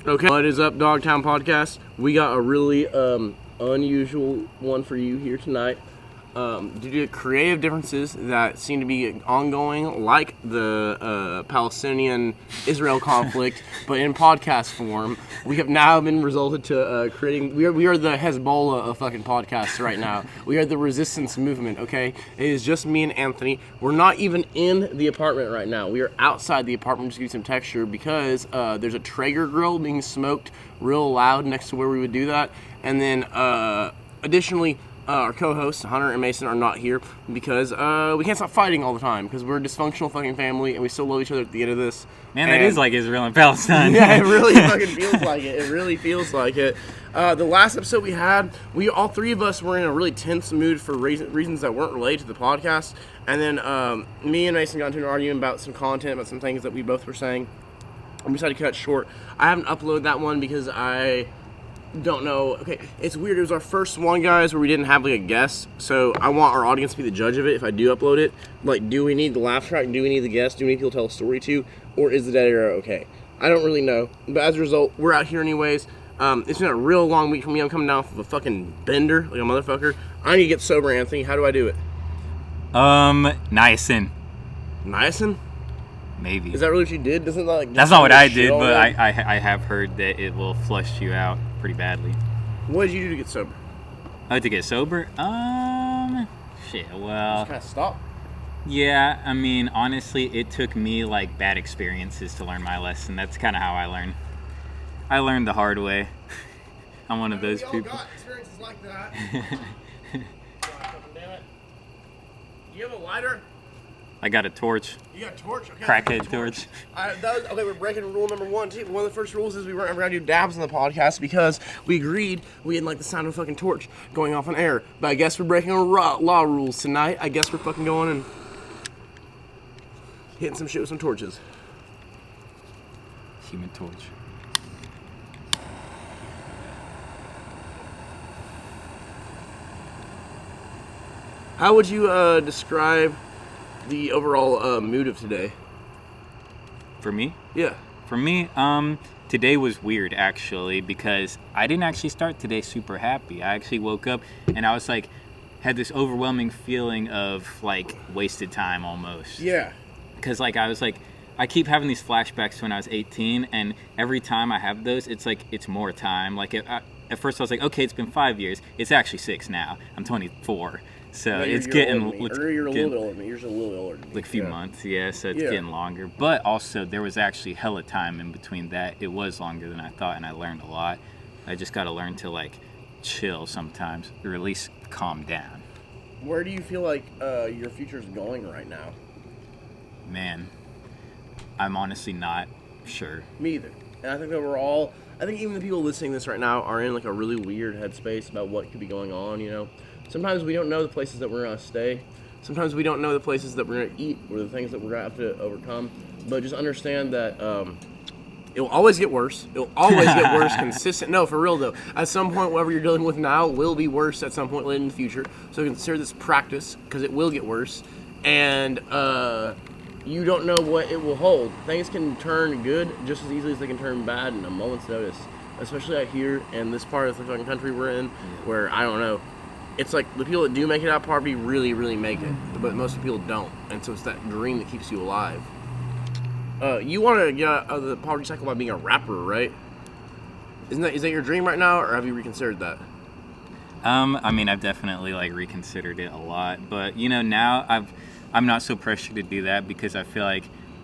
Okay, what is up, Dogtown Podcast? We got a really unusual one for you here tonight. Due to creative differences that seem to be ongoing, like the Palestinian-Israel conflict, but in podcast form, we have now been resulted to creating. We are the Hezbollah of fucking podcasts right now. We are the resistance movement. Okay, it is just me and Anthony. We're not even in the apartment right now. We are outside the apartment just to give some texture because there's a Traeger grill being smoked real loud next to where we would do that, and then additionally. Our co-hosts, Hunter and Mason, are not here because we can't stop fighting all the time because we're a dysfunctional fucking family and we still love each other at the end of this. Man, that is like Israel and Palestine. Yeah, it really fucking feels like it. It really feels like it. The last episode we had, all three of us were in a really tense mood for reasons that weren't related to the podcast. And then me and Mason got into an argument about some content, about some things that we both were saying. And we decided to cut it short. I haven't uploaded that one because I don't know. Okay, it's weird. It was our first one, guys, where we didn't have like a guest. So I want our audience to be the judge of it if I do upload it. Like, do we need the laugh track? Do we need the guest? Do we need people to tell a story to? Or is the dead era okay? I don't really know. But as a result, we're out here anyways. It's been a real long week for me. I'm coming down from a fucking bender like a motherfucker. I need to get sober, Anthony. How do I do it? Niacin. Niacin? Maybe. Is that really what you did? Doesn't that like? That's not what I did, but I have heard that it will flush you out pretty badly. What did you do to get sober? To get sober? Shit, well. Just kind of stop. Yeah, I mean, honestly, it took me like bad experiences to learn my lesson. That's kind of how I learned. I learned the hard way. I'm one of those people. We all got experiences like that. Damn it. Do you have a lighter? I got a torch. You got a torch? Okay. Crackhead torch. Okay, we're breaking rule number one, too. One of the first rules is we weren't ever going to do dabs on the podcast because we agreed we didn't like the sound of a fucking torch going off on air. But I guess we're breaking law rules tonight. I guess we're fucking going and hitting some shit with some torches. Human torch. How would you describe the overall mood of today? For me? Yeah. For me, today was weird actually because I didn't actually start today super happy. I actually woke up and I was like, had this overwhelming feeling of like wasted time almost. Yeah. Because like I was like, I keep having these flashbacks to when I was 18, and every time I have those, it's like it's more time. Like at first I was like, okay, it's been 5 years. It's actually 6 now. I'm 24. So no, it's getting. You're a little bit older than me. You're just a little bit older than me. Like a few months, yeah. So it's getting longer. But also, there was actually hella time in between that. It was longer than I thought, and I learned a lot. I just got to learn to like chill sometimes, or at least calm down. Where do you feel like your future's going right now? Man, I'm honestly not sure. Me either. And I think that we're all. I think even the people listening to this right now are in like a really weird headspace about what could be going on. You know. Sometimes we don't know the places that we're going to stay. Sometimes we don't know the places that we're going to eat or the things that we're going to have to overcome. But just understand that it will always get worse. It will always get worse consistent. No, for real though. At some point, whatever you're dealing with now will be worse at some point later in the future. So consider this practice because it will get worse. And you don't know what it will hold. Things can turn good just as easily as they can turn bad in a moment's notice. Especially out here in this part of the fucking country we're in where, I don't know, it's like the people that do make it out of poverty really, really make it, but most people don't, and so it's that dream that keeps you alive. You want to get out of the poverty cycle by being a rapper, right? Is that your dream right now, or have you reconsidered that? I mean, I've definitely like reconsidered it a lot, but you know, now I'm not so pressured to do that because I feel like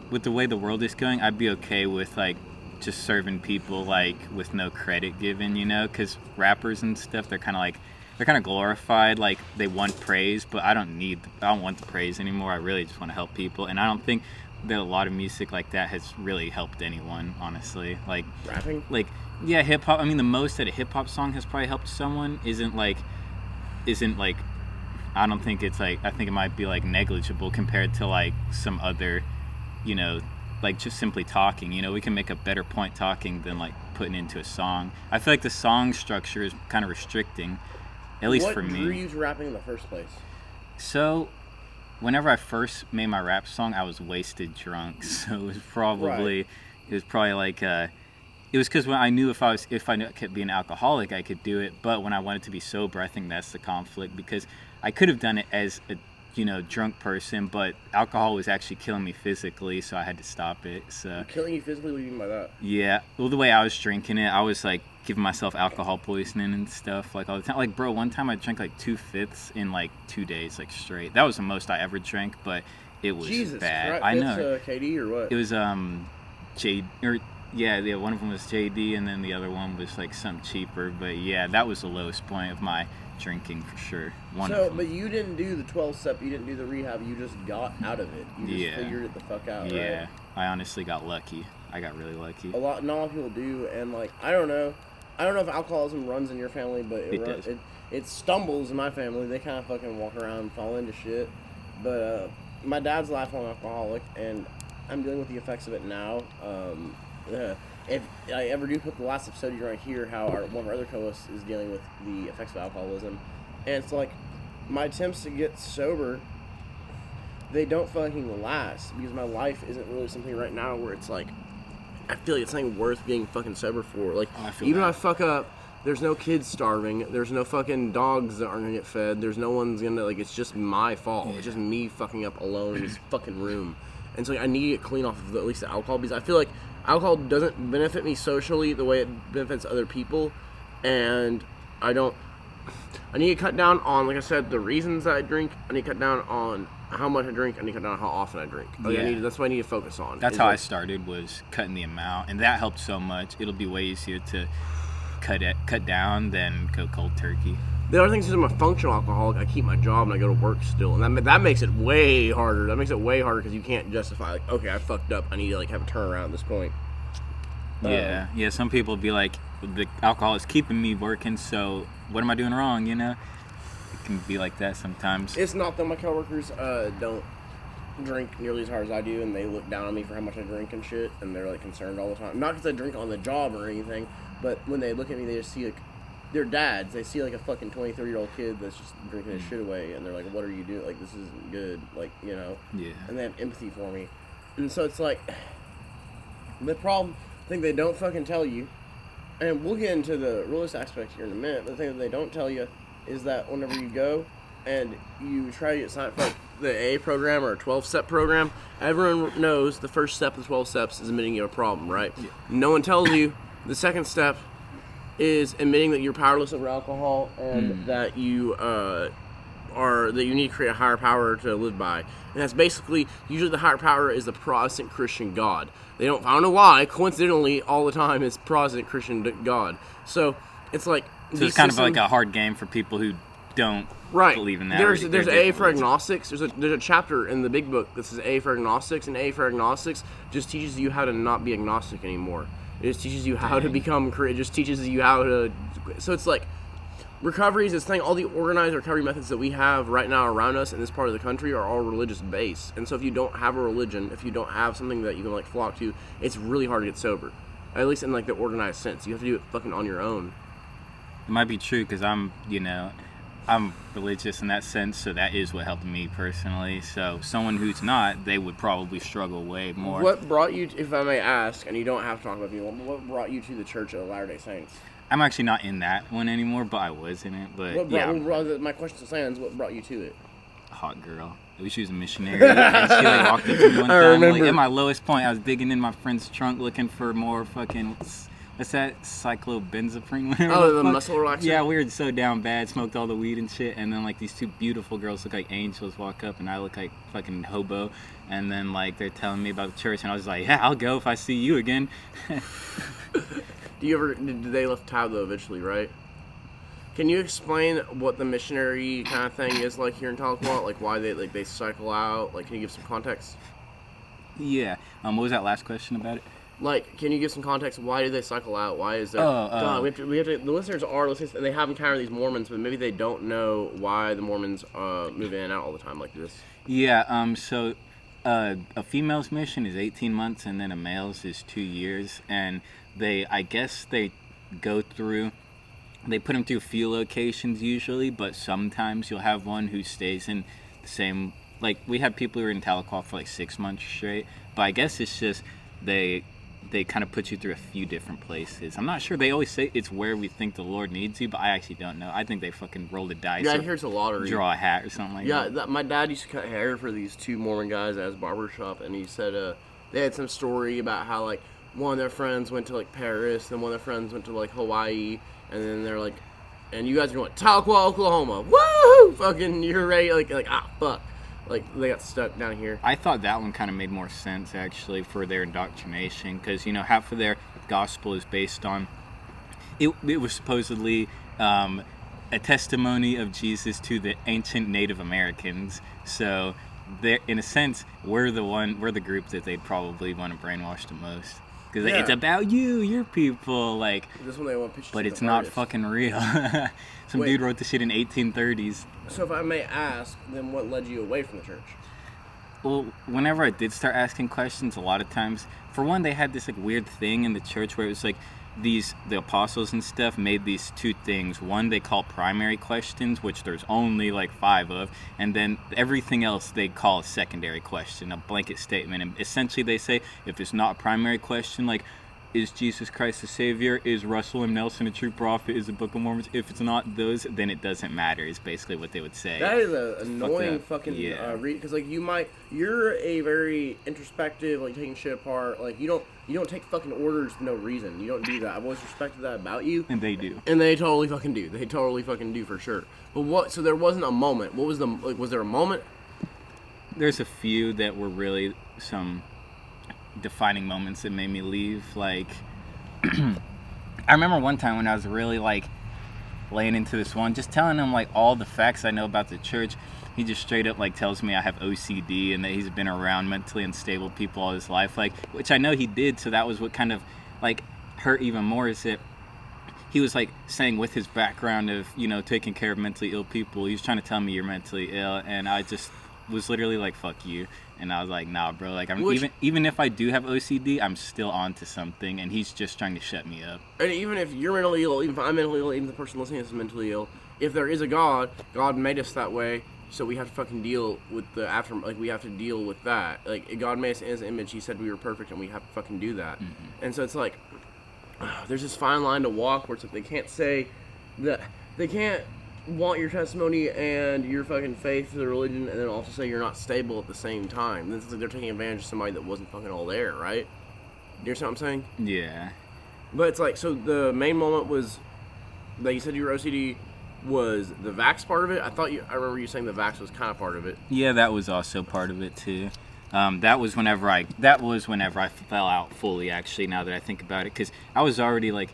with the way the world is going, I'd be okay with like just serving people like with no credit given, you know, because rappers and stuff, they're kind of glorified, like they want praise, but I don't want the praise anymore. I really just want to help people, and I don't think that a lot of music like that has really helped anyone, honestly. Like rapping? Like, yeah, hip hop. I mean, the most that a hip hop song has probably helped someone isn't like I don't think it's like, I think it might be like negligible compared to like some other, you know, like just simply talking. You know, we can make a better point talking than like putting into a song. I feel like the song structure is kind of restricting. At least for me. What drew you to rapping in the first place? So, whenever I first made my rap song, I was wasted drunk. So it was probably like it It was because when I knew if I kept being an alcoholic, I could do it. But when I wanted to be sober, I think that's the conflict, because I could have done it as a drunk person, but alcohol was actually killing me physically, so I had to stop it. So Killing you physically? What do you mean by that? yeah, well, the way I was drinking it, I was like giving myself alcohol poisoning and stuff like all the time. Like, bro, one time I drank like 2/5 in like 2 days, like straight. That was the most I ever drank, but it was Jesus bad. Christ. I know. It's KD or what? It was yeah, one of them was JD, and then the other one was like something cheaper. But yeah, that was the lowest point of my drinking for sure. But you didn't do the 12-step, you didn't do the rehab, you just got out of it. You just figured it the fuck out, yeah, right? I honestly got lucky. I got really lucky. Not a lot of people do, and like, I don't know if alcoholism runs in your family, but it stumbles in my family. They kind of fucking walk around and fall into shit. But my dad's a lifelong alcoholic, and I'm dealing with the effects of it now. If I ever do put the last episode, you're going to hear how one of our other co-hosts is dealing with the effects of alcoholism. And it's like, my attempts to get sober, they don't fucking last, because my life isn't really something right now where it's like, I feel like it's something worth being fucking sober for. Like, even if I fuck up, there's no kids starving, there's no fucking dogs that aren't gonna get fed, there's no one's gonna, like, it's just my fault. It's just me fucking up alone in this fucking room. And so, like, I need to get clean off of at least the alcohol, because I feel like alcohol doesn't benefit me socially the way it benefits other people, and I need to cut down on, like I said, the reasons that I drink. I need to cut down on how much I drink. I need to cut down on how often I drink. Like, that's what I need to focus on. That's how I started, was cutting the amount, and that helped so much. It'll be way easier to cut down than go cold turkey. The other thing is, I'm a functional alcoholic. I keep my job and I go to work still, and that makes it way harder. That makes it way harder because you can't justify, like, okay, I fucked up, I need to, like, have a turnaround at this point. Yeah. Some people be like, the alcohol is keeping me working, so what am I doing wrong? It can be like that sometimes. It's not that my coworkers don't drink nearly as hard as I do, and they look down on me for how much I drink and shit, and they're, like, concerned all the time. Not because I drink on the job or anything, but when they look at me, they just see, like, their dads, they see, like, a fucking 20-30-year-old kid that's just drinking his shit away, and they're like, what are you doing? Like, this isn't good, like, Yeah. And they have empathy for me. And so it's like, the problem, I think they don't fucking tell you, and we'll get into the realist aspect here in a minute, but the thing that they don't tell you is that whenever you go and you try to get signed up for, like, the AA program or a 12-step program, everyone knows the first step of the 12 steps is admitting you have a problem, right? Yeah. No one tells you the second step is admitting that you're powerless over alcohol, and that you need to create a higher power to live by. And that's basically, usually the higher power is the Protestant Christian God. I don't know why, coincidentally, all the time it's Protestant Christian God. So it's like, so it's kind of like a hard game for people who don't believe in that. There's AA for agnostics. There's a chapter in the big book that says AA for agnostics, and AA for agnostics just teaches you how to not be agnostic anymore. It just teaches you how to become. It just teaches you how to. So it's like, recovery is this thing. All the organized recovery methods that we have right now around us in this part of the country are all religious based. And so if you don't have a religion, if you don't have something that you can, like, flock to, it's really hard to get sober. At least in, like, the organized sense. You have to do it fucking on your own. It might be true because I'm religious in that sense, so that is what helped me personally. So someone who's not, they would probably struggle way more. What brought you, if I may ask, and you don't have to talk about me, what brought you to the Church of Latter-day Saints? I'm actually not in that one anymore, but I was in it. But my question stands, what brought you to it? A hot girl. She was a missionary, and she, like, walked up to me one time. Like, at my lowest point, I was digging in my friend's trunk looking for more fucking... What's that? Cyclobenzaprine? The muscle relaxer? Yeah, we were so down bad, smoked all the weed and shit, and then, like, these two beautiful girls look like angels walk up, and I look like fucking hobo, and then, like, they're telling me about the church, and I was like, yeah, I'll go if I see you again. Did they left town, though, eventually, right? Can you explain what the missionary kind of thing is like here in Tahlequah? Like, why they cycle out? Like, can you give some context? Yeah. What was that last question about it? Like, can you give some context? Why do they cycle out? Why is that? We have to. The listeners are listening, and they have encountered these Mormons, but maybe they don't know why the Mormons move in and out all the time like this. Yeah. So a female's mission is 18 months, and then a male's is 2 years, and I guess they go through. They put them through a few locations usually, but sometimes you'll have one who stays in the same. Like, we had people who were in Tahlequah for like 6 months straight, but I guess it's just they they kind of put you through a few different places. I'm not sure. They always say it's where we think the Lord needs you, but I actually don't know. I think they fucking roll the dice. Yeah, I hear it's a lottery. Draw a hat or something like that. Yeah, my dad used to cut hair for these 2 Mormon guys at his barbershop, and he said they had some story about how, like, one of their friends went to, like, Paris, and one of their friends went to, like, Hawaii, and then they're like, and you guys are going, Tahlequah, Oklahoma. Woo! Fucking, you're ready. Like, fuck. Like, they got stuck down here. I thought that one kind of made more sense, actually, for their indoctrination, because, you know, half of their gospel is based on, it was supposedly a testimony of Jesus to the ancient Native Americans. So, in a sense, we're the group that they'd probably want to brainwash the most. Because it's about you, your people, like. This one they want pictures. But it's not fucking real. Some dude wrote this shit in 1830s. So if I may ask, then what led you away from the church? Well, whenever I did start asking questions, a lot of times, for one, they had this like weird thing in the church where it was like the apostles and stuff made these 2 things. One they call primary questions, which there's only like 5 of, and then everything else they call a secondary question, a blanket statement. And essentially they say if it's not a primary question, like, is Jesus Christ the Savior? Is Russell M. Nelson a true prophet? Is the Book of Mormon? If it's not those, then it doesn't matter, is basically what they would say. That is an annoying fucking read, because like you're a very introspective, like taking shit apart. Like you don't take fucking orders for no reason. You don't do that. I've always respected that about you. And they do. And they totally fucking do. They totally fucking do for sure. But what? So there wasn't a moment. What was was there a moment? There's a few that were really some defining moments that made me leave. Like, I remember one time when I was really like laying into this one, just telling him like all the facts I know about the church. He just straight up like tells me I have OCD and that he's been around mentally unstable people all his life, like, which I know he did. So that was what kind of like hurt even more, is that he was like saying with his background of, you know, taking care of mentally ill people, he was trying to tell me you're mentally ill, and I just was literally like, fuck you. And I was like, nah, bro, like, even if I do have OCD, I'm still on to something, and he's just trying to shut me up. And even if you're mentally ill, even if I'm mentally ill, even the person listening is mentally ill, if there is a God, God made us that way, so we have to fucking deal with the after, like, we have to deal with that. Like, God made us in His image, He said we were perfect, and we have to fucking do that. Mm-hmm. And so it's like, there's this fine line to walk where it's like they can't say that, they can't want your testimony and your fucking faith to the religion and then also say you're not stable at the same time. Then it's like they're taking advantage of somebody that wasn't fucking all there, right? You understand what I'm saying? Yeah. But it's like, so the main moment was that you said your OCD was the vax part of it. I remember you saying the vax was kind of part of it. Yeah, that was also part of it too. That was whenever I fell out fully, actually, now that I think about it, because I was already like,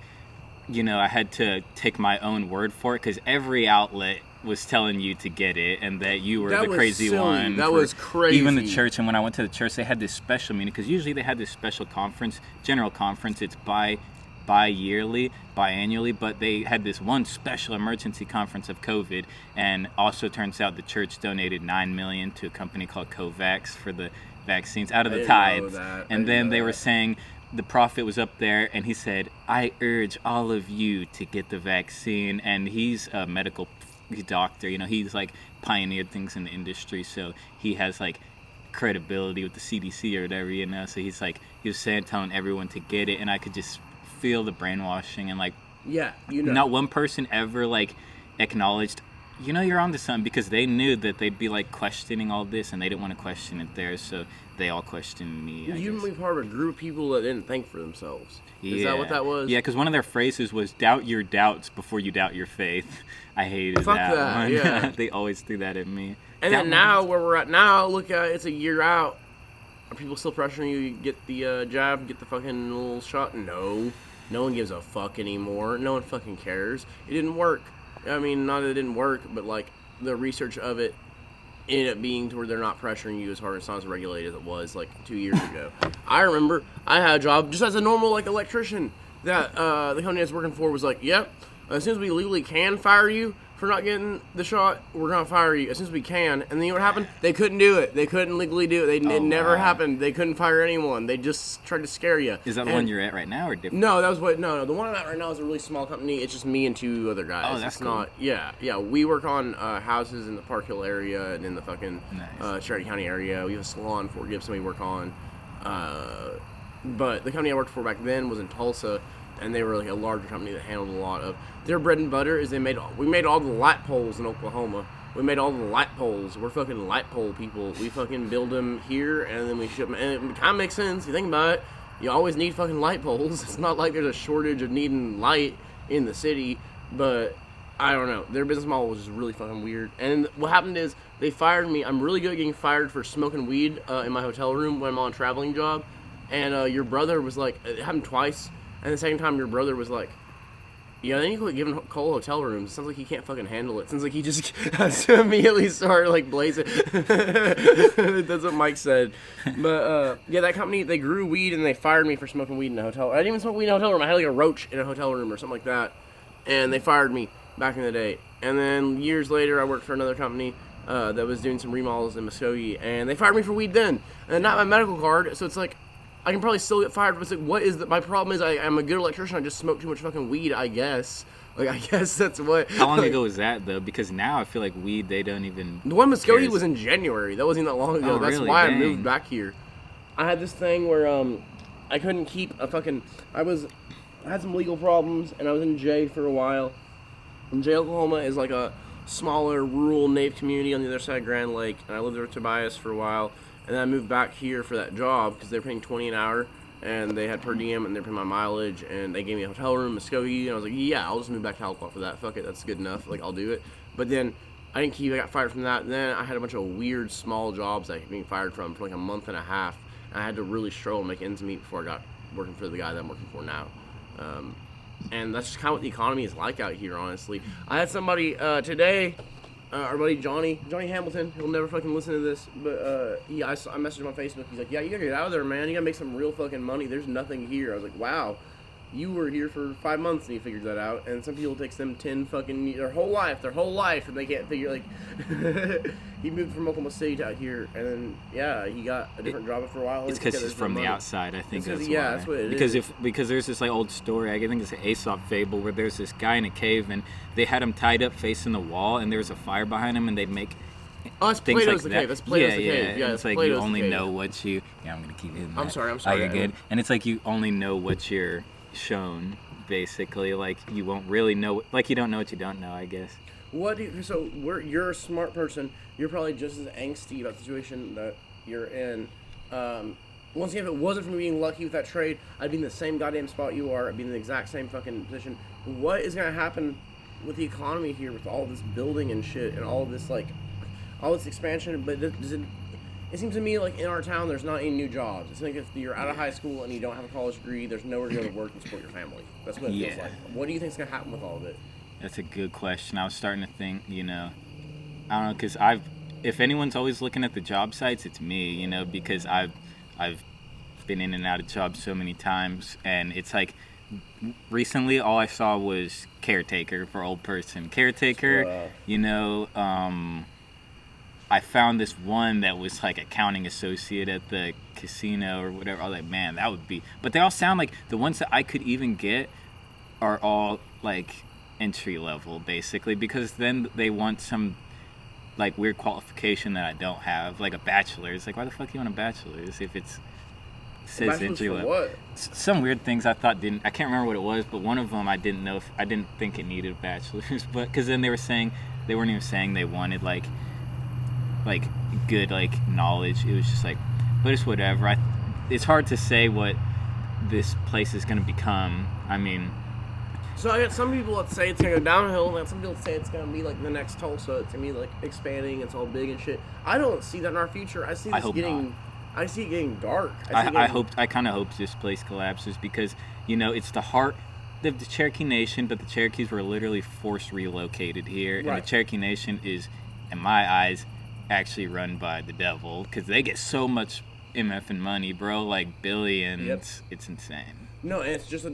you know, I had to take my own word for it, because every outlet was telling you to get it and that you were the crazy one. That was crazy. Even the church. And when I went to the church, they had this special meeting, because usually they had this special conference, general conference. It's biannually, but they had this one special emergency conference of COVID, and also turns out the church donated $9 million to a company called COVAX for the vaccines out of the tithes. And then they were saying, the prophet was up there and he said, I urge all of you to get the vaccine. And he's a medical doctor, you know, he's like pioneered things in the industry, so he has like credibility with the CDC or whatever, you know. So he's like, he was telling everyone to get it, and I could just feel the brainwashing, and like, yeah, you know, not one person ever like acknowledged, you know, you're onto something, because they knew that they'd be like questioning all this and they didn't want to question it there, so they all questioned me. You were part of a group of people that didn't think for themselves. Is that what that was? Yeah, because one of their phrases was doubt your doubts before you doubt your faith. I hated that one. Yeah. They always threw that at me. And then now, where we're at now, look at it's a year out. Are people still pressuring you to get the jab, get the fucking little shot? No. No one gives a fuck anymore. No one fucking cares. It didn't work. I mean, not that it didn't work, but like the research of it ended up being to where they're not pressuring you as hard. It's not as regulated as it was like 2 years ago. I remember I had a job just as a normal like electrician that the company I was working for was like, yep, as soon as we legally can fire you for not getting the shot, we're gonna fire you as soon as we can. And then you know what happened? They couldn't do it. They couldn't legally do it. It never happened. They couldn't fire anyone. They just tried to scare you. Is that the one you're at right now, or different? No, that was no. The one I'm at right now is a really small company. It's just me and 2 other guys. Oh, that's cool. Not. Yeah. We work on houses in the Park Hill area and in the fucking Cherokee County area. We have a salon in Fort Gibson we work on. But the company I worked for back then was in Tulsa, and they were like a larger company that handled a lot of their bread and butter. Is we made all the light poles in Oklahoma. We made all the light poles. We're fucking light pole people. We fucking build them here, and then we ship them. And it kind of makes sense. You think about it. You always need fucking light poles. It's not like there's a shortage of needing light in the city, but I don't know. Their business model was just really fucking weird. And what happened is they fired me. I'm really good at getting fired for smoking weed in my hotel room when I'm on a traveling job. And your brother was like, it happened twice. And the second time your brother was like, yeah, then you quit giving Cole hotel rooms. It sounds like he can't fucking handle it. It sounds like he just has to immediately start like blazing. That's what Mike said. But yeah, that company, they grew weed and they fired me for smoking weed in a hotel. I didn't even smoke weed in a hotel room. I had like a roach in a hotel room or something like that. And they fired me back in the day. And then years later, I worked for another company that was doing some remodels in Muskogee. And they fired me for weed then. And not my medical card. So it's like, I can probably still get fired, but it's like, what is my problem is I'm a good electrician, I just smoke too much fucking weed, I guess. Like, I guess that's what... How long ago was that, though? Because now I feel like weed, they don't even... The one Muskogee was in January. That wasn't that long ago. That's really? why Dang. I moved back here. I had this thing where I couldn't keep a fucking... I had some legal problems, and I was in Jay for a while. And Jay, Oklahoma is like a smaller, rural Native community on the other side of Grand Lake, and I lived there with Tobias for a while. And then I moved back here for that job because they were paying $20 an hour, and they had per diem, and they were paying my mileage, and they gave me a hotel room in Muskogee, and I was like, yeah, I'll just move back to Alcoa for that. Fuck it, that's good enough. Like, I'll do it. But then I didn't keep. I got fired from that. And then I had a bunch of weird small jobs that I kept being fired from for like a month and a half, and I had to really struggle to make ends meet before I got working for the guy that I'm working for now. And that's just kind of what the economy is like out here, honestly. I had somebody today. Our buddy Johnny Hamilton, he'll never fucking listen to this, but I messaged him on Facebook. He's like, yeah, you gotta get out of there, man. You gotta make some real fucking money. There's nothing here. I was like, wow, you were here for 5 months and you figured that out. And some people it takes them 10 fucking their whole life, and they can't figure like. He moved from Oklahoma City to out here, and then yeah, he got a different job for a while. It's because he's from the outside, I think. That's why. That's what it is. Because there's this like old story, I think it's an Aesop fable, where there's this guy in a cave and they had him tied up facing the wall, and there was a fire behind him, and they'd make that's things Plato's like the that. Cave. That's Plato's the Cave. Yeah, it's like Plato's you only the know what you. Yeah, I'm gonna keep hitting that. I'm sorry. Oh, you're good. And it's like you only know what you're shown, basically. Like you won't really know. Like you don't know what you don't know, I guess. You're a smart person. You're probably just as angsty about the situation that you're in. Once again, if it wasn't for me being lucky with that trade, I'd be in the same goddamn spot you are. I'd be in the exact same fucking position. What is gonna happen with the economy here, with all this building and shit, and all this all this expansion? But it seems to me like in our town, there's not any new jobs. It's like if you're out of high school and you don't have a college degree, there's nowhere to go to work and support your family. That's what it feels like. What do you think's gonna happen with all of it? That's a good question. I was starting to think, I don't know, because if anyone's always looking at the job sites, it's me, because I've been in and out of jobs so many times, and it's like recently all I saw was caretaker for old person. Caretaker, I found this one that was like accounting associate at the casino or whatever. I was like, man, that would be, but they all sound like the ones that I could even get are all like entry level, basically, because then they want some like weird qualification that I don't have, like a bachelor's. Like, why the fuck do you want a bachelor's if it says entry level? What? Some weird things I thought I can't remember what it was, but one of them I didn't think it needed a bachelor's, but because then they weren't even saying they wanted like good like knowledge. It was just like, but it's whatever. It's hard to say what this place is gonna become. I mean. So I got some people that say it's gonna go downhill, and some people say it's gonna be like the next Tulsa. It's gonna be like expanding. It's all big and shit. I don't see that in our future. I see this I see it getting dark. I kind of hope this place collapses because it's the heart of the Cherokee Nation, but the Cherokees were literally forced relocated here, and the Cherokee Nation is, in my eyes, actually run by the devil because they get so much MF and money, bro, like billions. Yep. It's insane. No, and it's just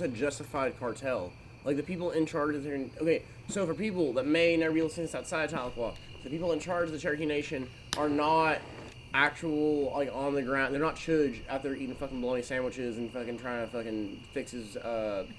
a justified cartel. Like the people in charge of okay. So for people that may never be listening to this outside of Tahlequah, the people in charge of the Cherokee Nation are not actual, like, on the ground. They're not Chudge out there eating fucking bologna sandwiches and fucking trying to fucking fix his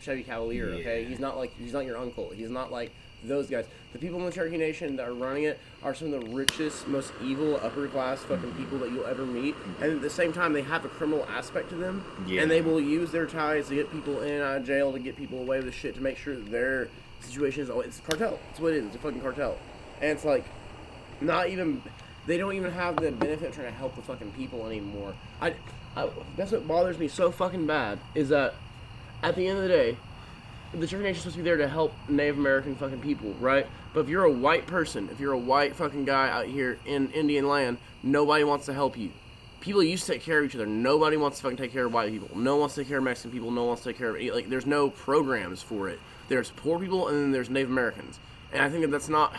Chevy Cavalier, okay? He's not your uncle. He's not like those guys. The people in the Cherokee Nation that are running it are some of the richest, most evil, upper class fucking people that you'll ever meet. And at the same time, they have a criminal aspect to them. Yeah. And they will use their ties to get people in and out of jail, to get people away with shit, to make sure that their situation is, it's a cartel. That's what it is. It's a fucking cartel. And it's like, they don't even have the benefit of trying to help the fucking people anymore. That's what bothers me so fucking bad, is that at the end of the day, the Cherokee Nation's supposed to be there to help Native American fucking people, right? But if you're a white person, if you're a white fucking guy out here in Indian land, nobody wants to help you. People used to take care of each other. Nobody wants to fucking take care of white people. No one wants to take care of Mexican people. No one wants to take care of, like, there's no programs for it. There's poor people and then there's Native Americans. And I think that's not,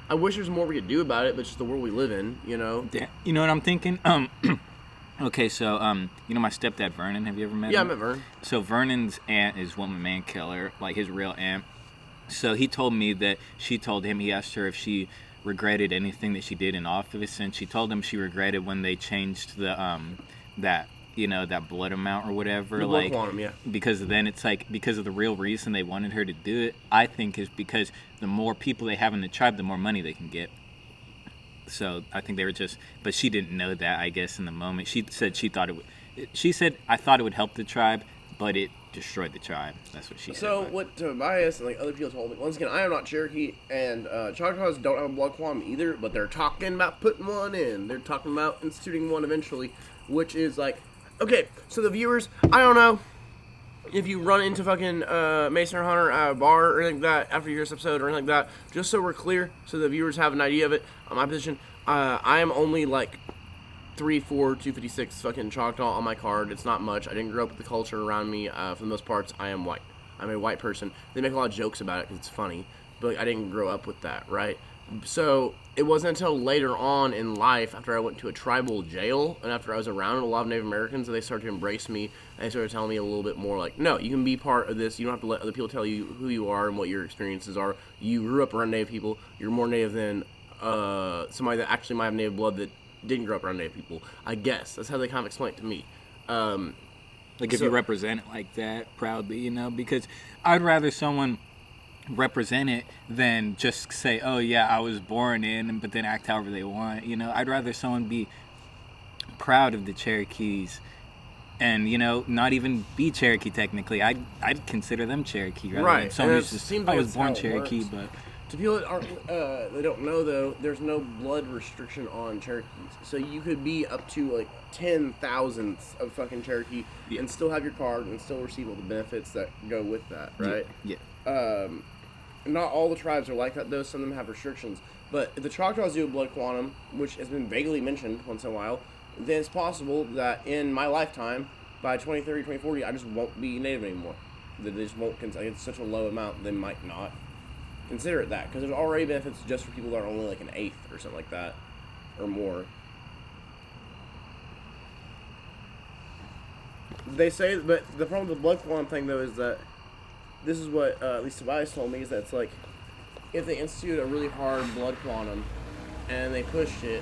I wish there's more we could do about it, but it's just the world we live in, you know? Yeah. You know what I'm thinking? Okay, so, you know my stepdad, Vernon? Have you ever met him? Yeah, I met Vernon. So Vernon's aunt is Woman Man Killer, like his real aunt. So he told me that she told him, he asked her if she regretted anything that she did in office, and she told him she regretted when they changed the, that blood amount or whatever. The blood quantum, yeah. Because then it's like, because of the real reason they wanted her to do it, I think is because the more people they have in the tribe, the more money they can get. So I think they were just, but she didn't know that, I guess, in the moment. She said I thought it would help the tribe, but it destroyed the tribe. That's what she said. So what Tobias and like other people told me, once again, I am not Cherokee, and Choctaws don't have a blood quantum either, but they're talking about putting one in. They're talking about instituting one eventually, which is like, okay, so the viewers, I don't know if you run into fucking Mason or Hunter at a bar or anything like that after your episode or anything like that, just so we're clear, so the viewers have an idea of it. On my position, I am only like 3'4", 256 fucking Choctaw on my card. It's not much. I didn't grow up with the culture around me. For the most parts, I am white. I'm a white person. They make a lot of jokes about it because it's funny, but I didn't grow up with that, right? So it wasn't until later on in life, after I went to a tribal jail and after I was around a lot of Native Americans, that they started to embrace me and they started telling me a little bit more like, no, you can be part of this. You don't have to let other people tell you who you are and what your experiences are. You grew up around Native people. You're more Native than somebody that actually might have Native blood that didn't grow up around Native people. I guess that's how they kind of explain it to me. Like if you represent it like that proudly, you know, because I'd rather someone represent it than just say, oh yeah, I was born in, but then act however they want. You know, I'd rather someone be proud of the Cherokees and, you know, not even be Cherokee technically. I'd consider them Cherokee rather than someone who's just, I was born Cherokee, but to people that aren't, they don't know though, there's no blood restriction on Cherokees. So you could be up to like 10,000ths of fucking Cherokee and still have your card and still receive all the benefits that go with that, right? Yeah. Not all the tribes are like that though. Some of them have restrictions. But if the Choctaws do a blood quantum, which has been vaguely mentioned once in a while, then it's possible that in my lifetime, by 2030, 2040, I just won't be Native anymore. That they just won't consider, it's such a low amount, they might not consider it that. Because there's already benefits just for people that are only like an eighth or something like that, or more. They say, but the problem with the blood quantum thing though is that this is what at least Tobias told me, is that it's like if they institute a really hard blood quantum and they pushed it,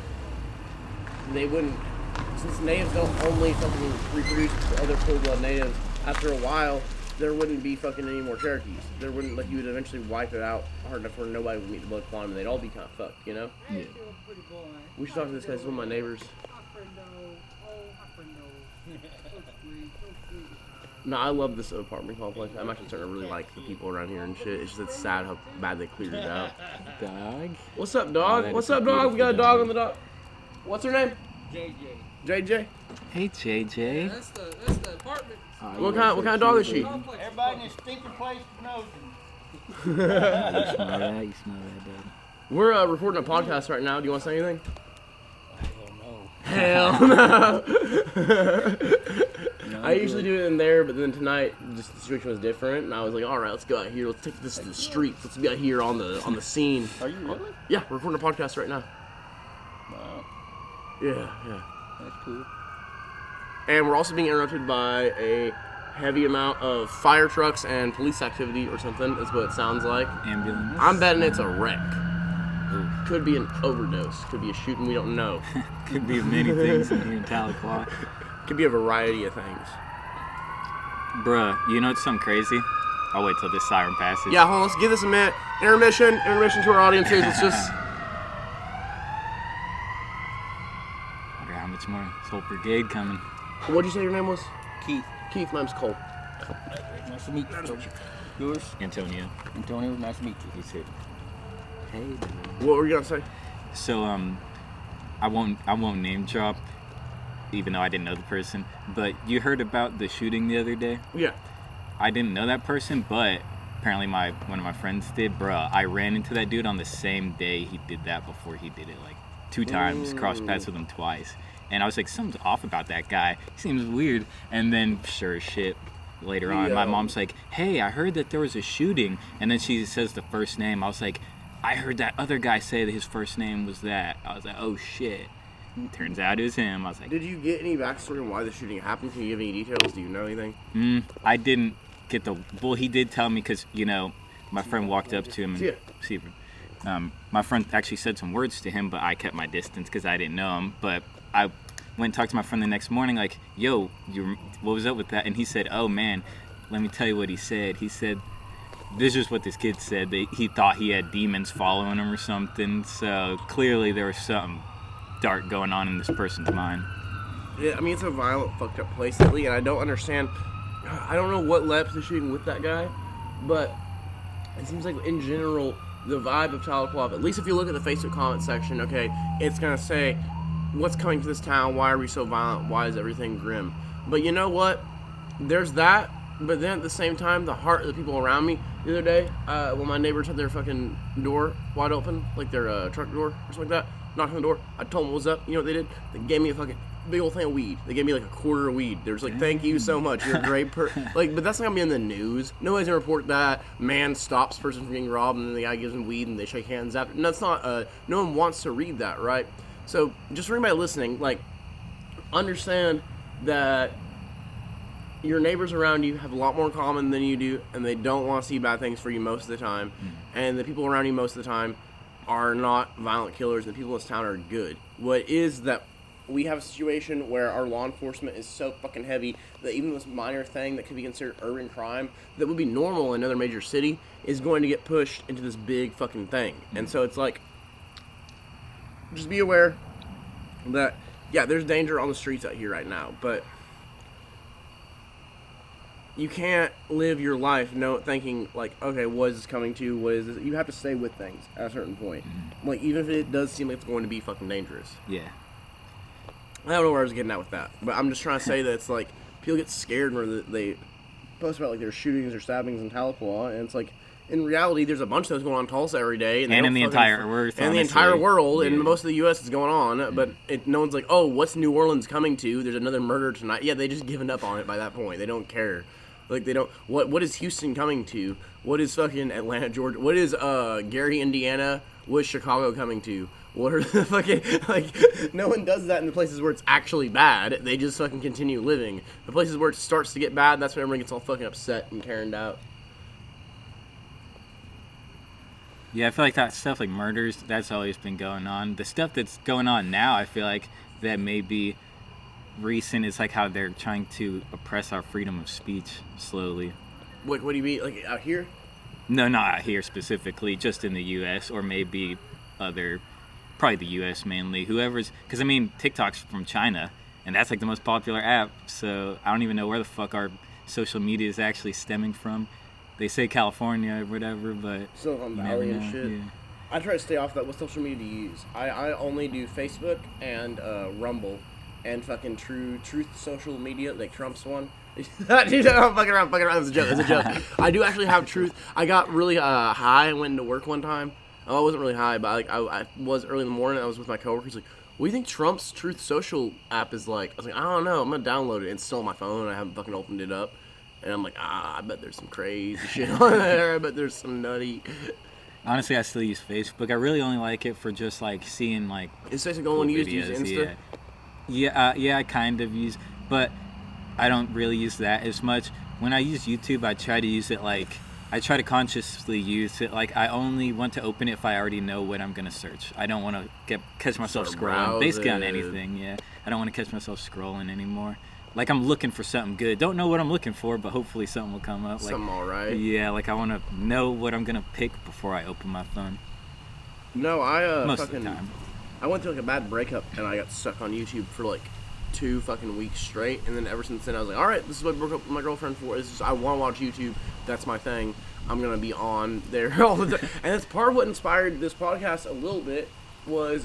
they wouldn't, since natives don't only fucking reproduce with other full-blood natives, after a while there wouldn't be fucking any more Cherokees. There wouldn't, like, you would eventually wipe it out hard enough where nobody would meet the blood quantum and they'd all be kind of fucked, you know? Yeah. We should talk to this guy, he's one of my neighbors. No, I love this apartment complex. I'm actually starting to really like the people around here and shit. It's just it's sad how bad they cleared it out. Dog? What's up, dog? What's up, dog? We got a dog on the dog. What's her name? JJ. JJ? Hey, JJ. That's the apartment. What kind of dog is she? Everybody in this stinking place knows him. You smell that? You smell that, dog? We're recording a podcast right now. Do you want to say anything? Hell Hell no. no. I usually do it in there, but then tonight, just the situation was different, and I was like, all right, let's go out here. Let's take this to the streets. Let's be out here on the scene. Are you really? Yeah, we're recording a podcast right now. Wow. Yeah. That's cool. And we're also being interrupted by a heavy amount of fire trucks and police activity or something, is what it sounds like. Ambulance. I'm betting it's a wreck. Ooh. Could be an overdose. Could be a shooting we don't know. Could be many things in here in Tahlequah. Could be a variety of things. Bruh, you know what's something crazy? I'll wait till this siren passes. Yeah, hold on, let's give this a minute. Intermission to our audience here. Let's just... Wonder how much more this whole brigade coming. What'd you say your name was? Keith. Keith, my name's Cole. Nice to meet you. Yours? Antonio. Antonio, nice to meet you. He's here. Hey. What were you gonna say? So I won't name drop, even though I didn't know the person. But you heard about the shooting the other day? Yeah. I didn't know that person, but apparently one of my friends did. Bruh, I ran into that dude on the same day he did that before he did it, like 2 times. Crossed paths with him twice. And I was like, something's off about that guy. He seems weird. And then, sure as shit, later on, my mom's like, hey, I heard that there was a shooting. And then she says the first name. I was like, I heard that other guy say that his first name was that. I was like, oh shit. Turns out it was him. I was like, Did you get any backstory on why the shooting happened? Can you give any details? Do you know anything? I didn't get the. Well, he did tell me because, you know, my friend walked up to him and see him. My friend actually said some words to him, but I kept my distance because I didn't know him. But I went and talked to my friend the next morning, like, yo, what was up with that? And he said, oh man, let me tell you what he said. He said, this is what this kid said. He thought he had demons following him or something. So clearly there was something dark going on in this person's mind. Yeah, I mean, it's a violent, fucked up place lately, and I don't understand. I don't know what led to the shooting with that guy, but it seems like in general, the vibe of Tahlequah, at least if you look at the Facebook comment section, okay, it's gonna say, what's coming to this town? Why are we so violent? Why is everything grim? But you know what? There's that, but then at the same time, the heart of the people around me. The other day, when my neighbors had their fucking door wide open, like their truck door or something like that, knocked on the door, I told them what was up. You know what they did? They gave me a fucking big old thing of weed. They gave me like a quarter of weed. They was like, thank you so much. You're a great like, but that's not gonna be in the news. Nobody's gonna report that man stops person from getting robbed and then the guy gives him weed and they shake hands after. And that's not, no one wants to read that, right? So just for anybody listening, like, understand that your neighbors around you have a lot more in common than you do, and they don't want to see bad things for you most of the time. And the people around you most of the time are not violent killers, and the people in this town are good. What is that we have a situation where our law enforcement is so fucking heavy that even this minor thing that could be considered urban crime that would be normal in another major city is going to get pushed into this big fucking thing. And so it's like, just be aware that, yeah, there's danger on the streets out here right now, but you can't live your life thinking, like, okay, what is this coming to? What is this? You have to stay with things at a certain point. Like, even if it does seem like it's going to be fucking dangerous. Yeah. I don't know where I was getting at with that, but I'm just trying to say that it's like, people get scared when they post about, like, their shootings or stabbings in Tahlequah, and it's like, in reality, there's a bunch of those going on in Tulsa every day. And in the entire world. And the entire world, and most of the U.S. is going on, but no one's like, oh, what's New Orleans coming to? There's another murder tonight. Yeah, they just given up on it by that point. They don't care. Like, they don't, what is Houston coming to? What is fucking Atlanta, Georgia? What is, Gary, Indiana? What is Chicago coming to? What are the fucking, like, no one does that in the places where it's actually bad. They just fucking continue living. The places where it starts to get bad, that's when everyone gets all fucking upset and carried out. Yeah, I feel like that stuff, like murders, that's always been going on. The stuff that's going on now, I feel like that may be recent. It's like how they're trying to oppress our freedom of speech slowly. What do you mean? Like, out here? No, not out here specifically, just in the U.S. or maybe probably the U.S. mainly. Whoever's, because I mean, TikTok's from China, and that's like the most popular app, so I don't even know where the fuck our social media is actually stemming from. They say California or whatever, but Silicon Valley and shit. Yeah. I try to stay off that. What social media do you use? I only do Facebook and Rumble and fucking Truth social media, like Trump's one. Dude, I'm fucking around. It's a joke. I do actually have Truth. I got really high. I went into work one time. Oh, I wasn't really high, but like I was early in the morning. I was with my coworkers. Like, what do you think Trump's Truth social app is like? I was like, I don't know. I'm gonna download it. It's still on my phone. I haven't fucking opened it up. And I'm like, I bet there's some crazy shit on there. I bet there's some nutty. Honestly, I still use Facebook. I really only like it for just like seeing like. Is Facebook the one you use Insta? Yeah, I kind of use, but I don't really use that as much. When I use YouTube, I try to use it like I try to consciously use it. Like, I only want to open it if I already know what I'm gonna search. I don't want to catch myself scrolling, basically on anything. Yeah, I don't want to catch myself scrolling anymore. Like, I'm looking for something good. Don't know what I'm looking for, but hopefully something will come up. Like, something all right. Yeah, like I want to know what I'm gonna pick before I open my phone. No, I Most of the time. I went through like a bad breakup and I got stuck on YouTube for like 2 fucking weeks straight, and then ever since then I was like, all right, this is what I broke up with my girlfriend for. This is, I want to watch YouTube. That's my thing. I'm gonna be on there all the time, and that's part of what inspired this podcast a little bit. Was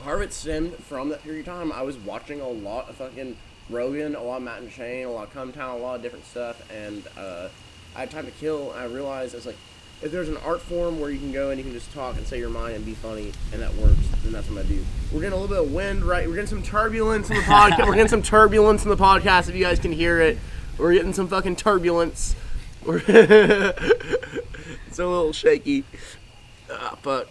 part of it stemmed from that period of time. I was watching a lot of fucking Rogan, a lot of Matt and Shane, a lot of Come Town, a lot of different stuff, and I had time to kill, and I realized it's like, if there's an art form where you can go and you can just talk and say your mind and be funny, and that works, then that's what I do. We're getting a little bit of wind, right? We're getting some turbulence in the podcast. We're getting some turbulence in the podcast, if you guys can hear it. We're getting some fucking turbulence. It's a little shaky. But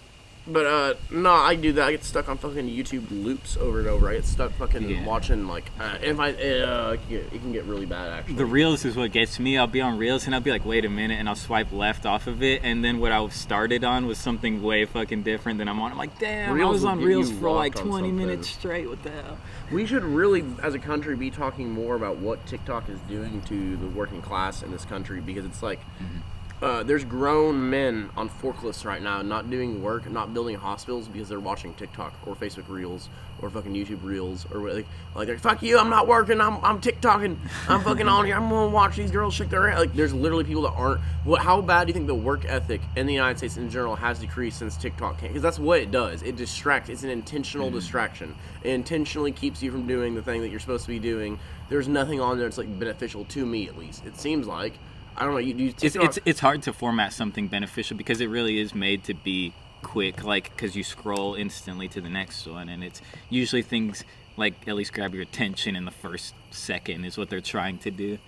no, I do that. I get stuck on fucking YouTube loops over and over. I get stuck fucking watching, like, it can get really bad, actually. The Reels is what gets me. I'll be on Reels and I'll be like, wait a minute, and I'll swipe left off of it, and then what I started on was something way fucking different than I'm on. I'm like, damn, I was on Reels for like 20 minutes straight. What the hell? We should really, as a country, be talking more about what TikTok is doing to the working class in this country, because it's like, there's grown men on forklifts right now not doing work, not building hospitals, because they're watching TikTok or Facebook Reels or fucking YouTube Reels or what, like they're, fuck you, I'm not working, I'm TikToking, I'm fucking on here, I'm gonna watch these girls shake their ass. Like, there's literally people that aren't. How bad do you think the work ethic in the United States in general has decreased since TikTok came? Because that's what it does. It distracts. It's an intentional distraction. It intentionally keeps you from doing the thing that you're supposed to be doing. There's nothing on there that's like beneficial to me, at least. It seems like. I don't know. It's hard to format something beneficial because it really is made to be quick, like, because you scroll instantly to the next one, and it's usually things like at least grab your attention in the first second is what they're trying to do.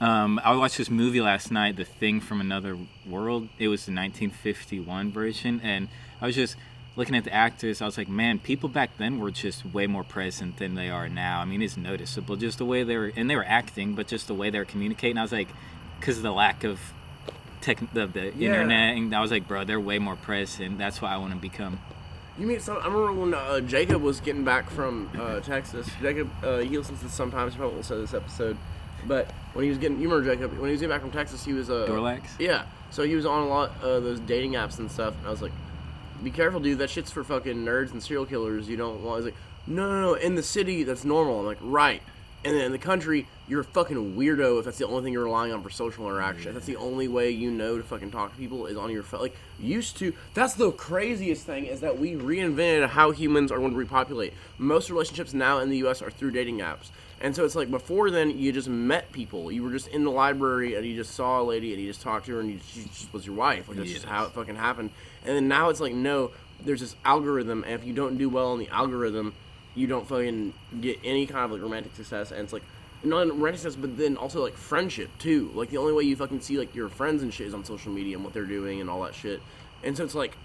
I watched this movie last night, The Thing from Another World. It was the 1951 version, and I was just looking at the actors. I was like, man, people back then were just way more present than they are now. I mean, it's noticeable just the way they were acting, but just the way they were communicating. I was like, because of the lack of the internet, and I was like, bro, they're way more present. That's what I want to become. You mean, I remember when Jacob was getting back from Texas. Jacob, he listens to this sometimes. He probably won't say this episode, but when he was getting, you remember Jacob, when he was getting back from Texas, he was Dorlax? Yeah, so he was on a lot of those dating apps and stuff, and I was like, be careful, dude. That shit's for fucking nerds and serial killers. You don't want. He's like, no. In the city, that's normal. I'm like, right. And then in the country, you're a fucking weirdo if that's the only thing you're relying on for social interaction. If that's the only way you know to fucking talk to people is on your phone. Like, used to. That's the craziest thing, is that we reinvented how humans are going to repopulate. Most relationships now in the U.S. are through dating apps. And so it's like, before then, you just met people. You were just in the library and you just saw a lady and you just talked to her and she just was your wife. Like, that's just how it fucking happened. And then now it's like, no, there's this algorithm, and if you don't do well on the algorithm, you don't fucking get any kind of like romantic success. And it's like, not romantic success, but then also like friendship too. Like, the only way you fucking see like your friends and shit is on social media and what they're doing and all that shit. And so it's like,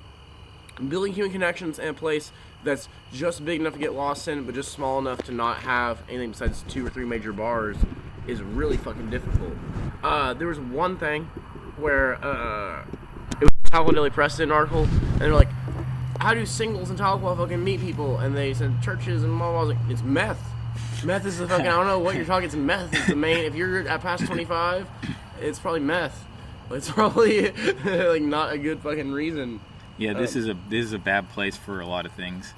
building human connections in a place that's just big enough to get lost in, but just small enough to not have anything besides 2 or 3 major bars is really fucking difficult. There was one thing where it was a Tahlequah Daily Preston article, and they're like, how do singles in Tahlequah fucking meet people? And they said churches and blah, blah. I was like, it's meth. Meth is the fucking, I don't know what you're talking, it's meth. It's the main, if you're at past 25, it's probably meth. It's probably like not a good fucking reason. Yeah, this is a bad place for a lot of things.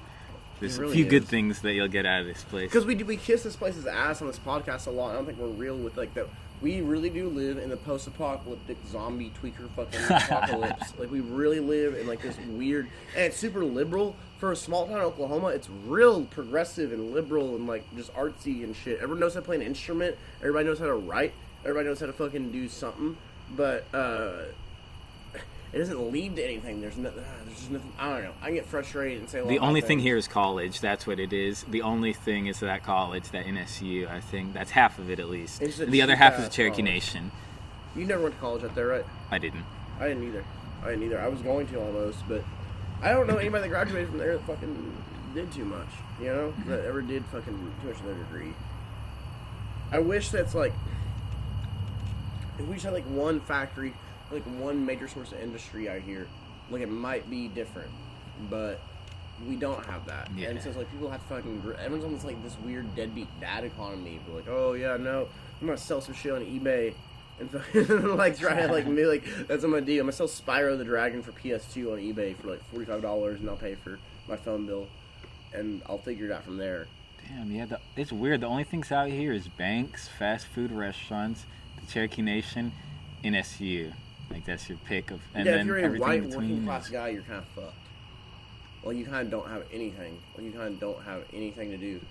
There's really a few good things that you'll get out of this place. Because we kiss this place's ass on this podcast a lot. I don't think we're real with like that. We really do live in the post-apocalyptic zombie tweaker fucking apocalypse. Like, we really live in like this weird, and it's super liberal for a small town in Oklahoma. It's real progressive and liberal and like just artsy and shit. Everyone knows how to play an instrument. Everybody knows how to write. Everybody knows how to fucking do something. But it doesn't lead to anything. There's just nothing. I don't know. I get frustrated and say a lot. The only thing here is college. That's what it is. The only thing is that college, that NSU. I think that's half of it at least. The other half is Cherokee Nation. You never went to college up there, right? I didn't. I didn't either. I was going to almost, but I don't know anybody that graduated from there that fucking did too much. You know, that ever did fucking too much of their degree. I wish that's like. if we just had like one factory, like one major source of industry out here, like it might be different, but we don't have that. Yeah. And so it's like people have to fucking, everyone's on this like this weird deadbeat dad economy. But like, oh yeah, no, I'm gonna sell some shit on eBay and fucking like try to like be like, that's what I'm gonna do. I'm gonna sell Spyro the Dragon for PS2 on eBay for like $45, and I'll pay for my phone bill, and I'll figure it out from there. Damn, yeah, it's weird. The only things out here is banks, fast food restaurants, the Cherokee Nation, and SU. Like, that's your pick of, and yeah, then if you're a everything white in between working class is- guy, you're kind of fucked. Well, you kind of don't have anything. Well, you kind of don't have anything to do.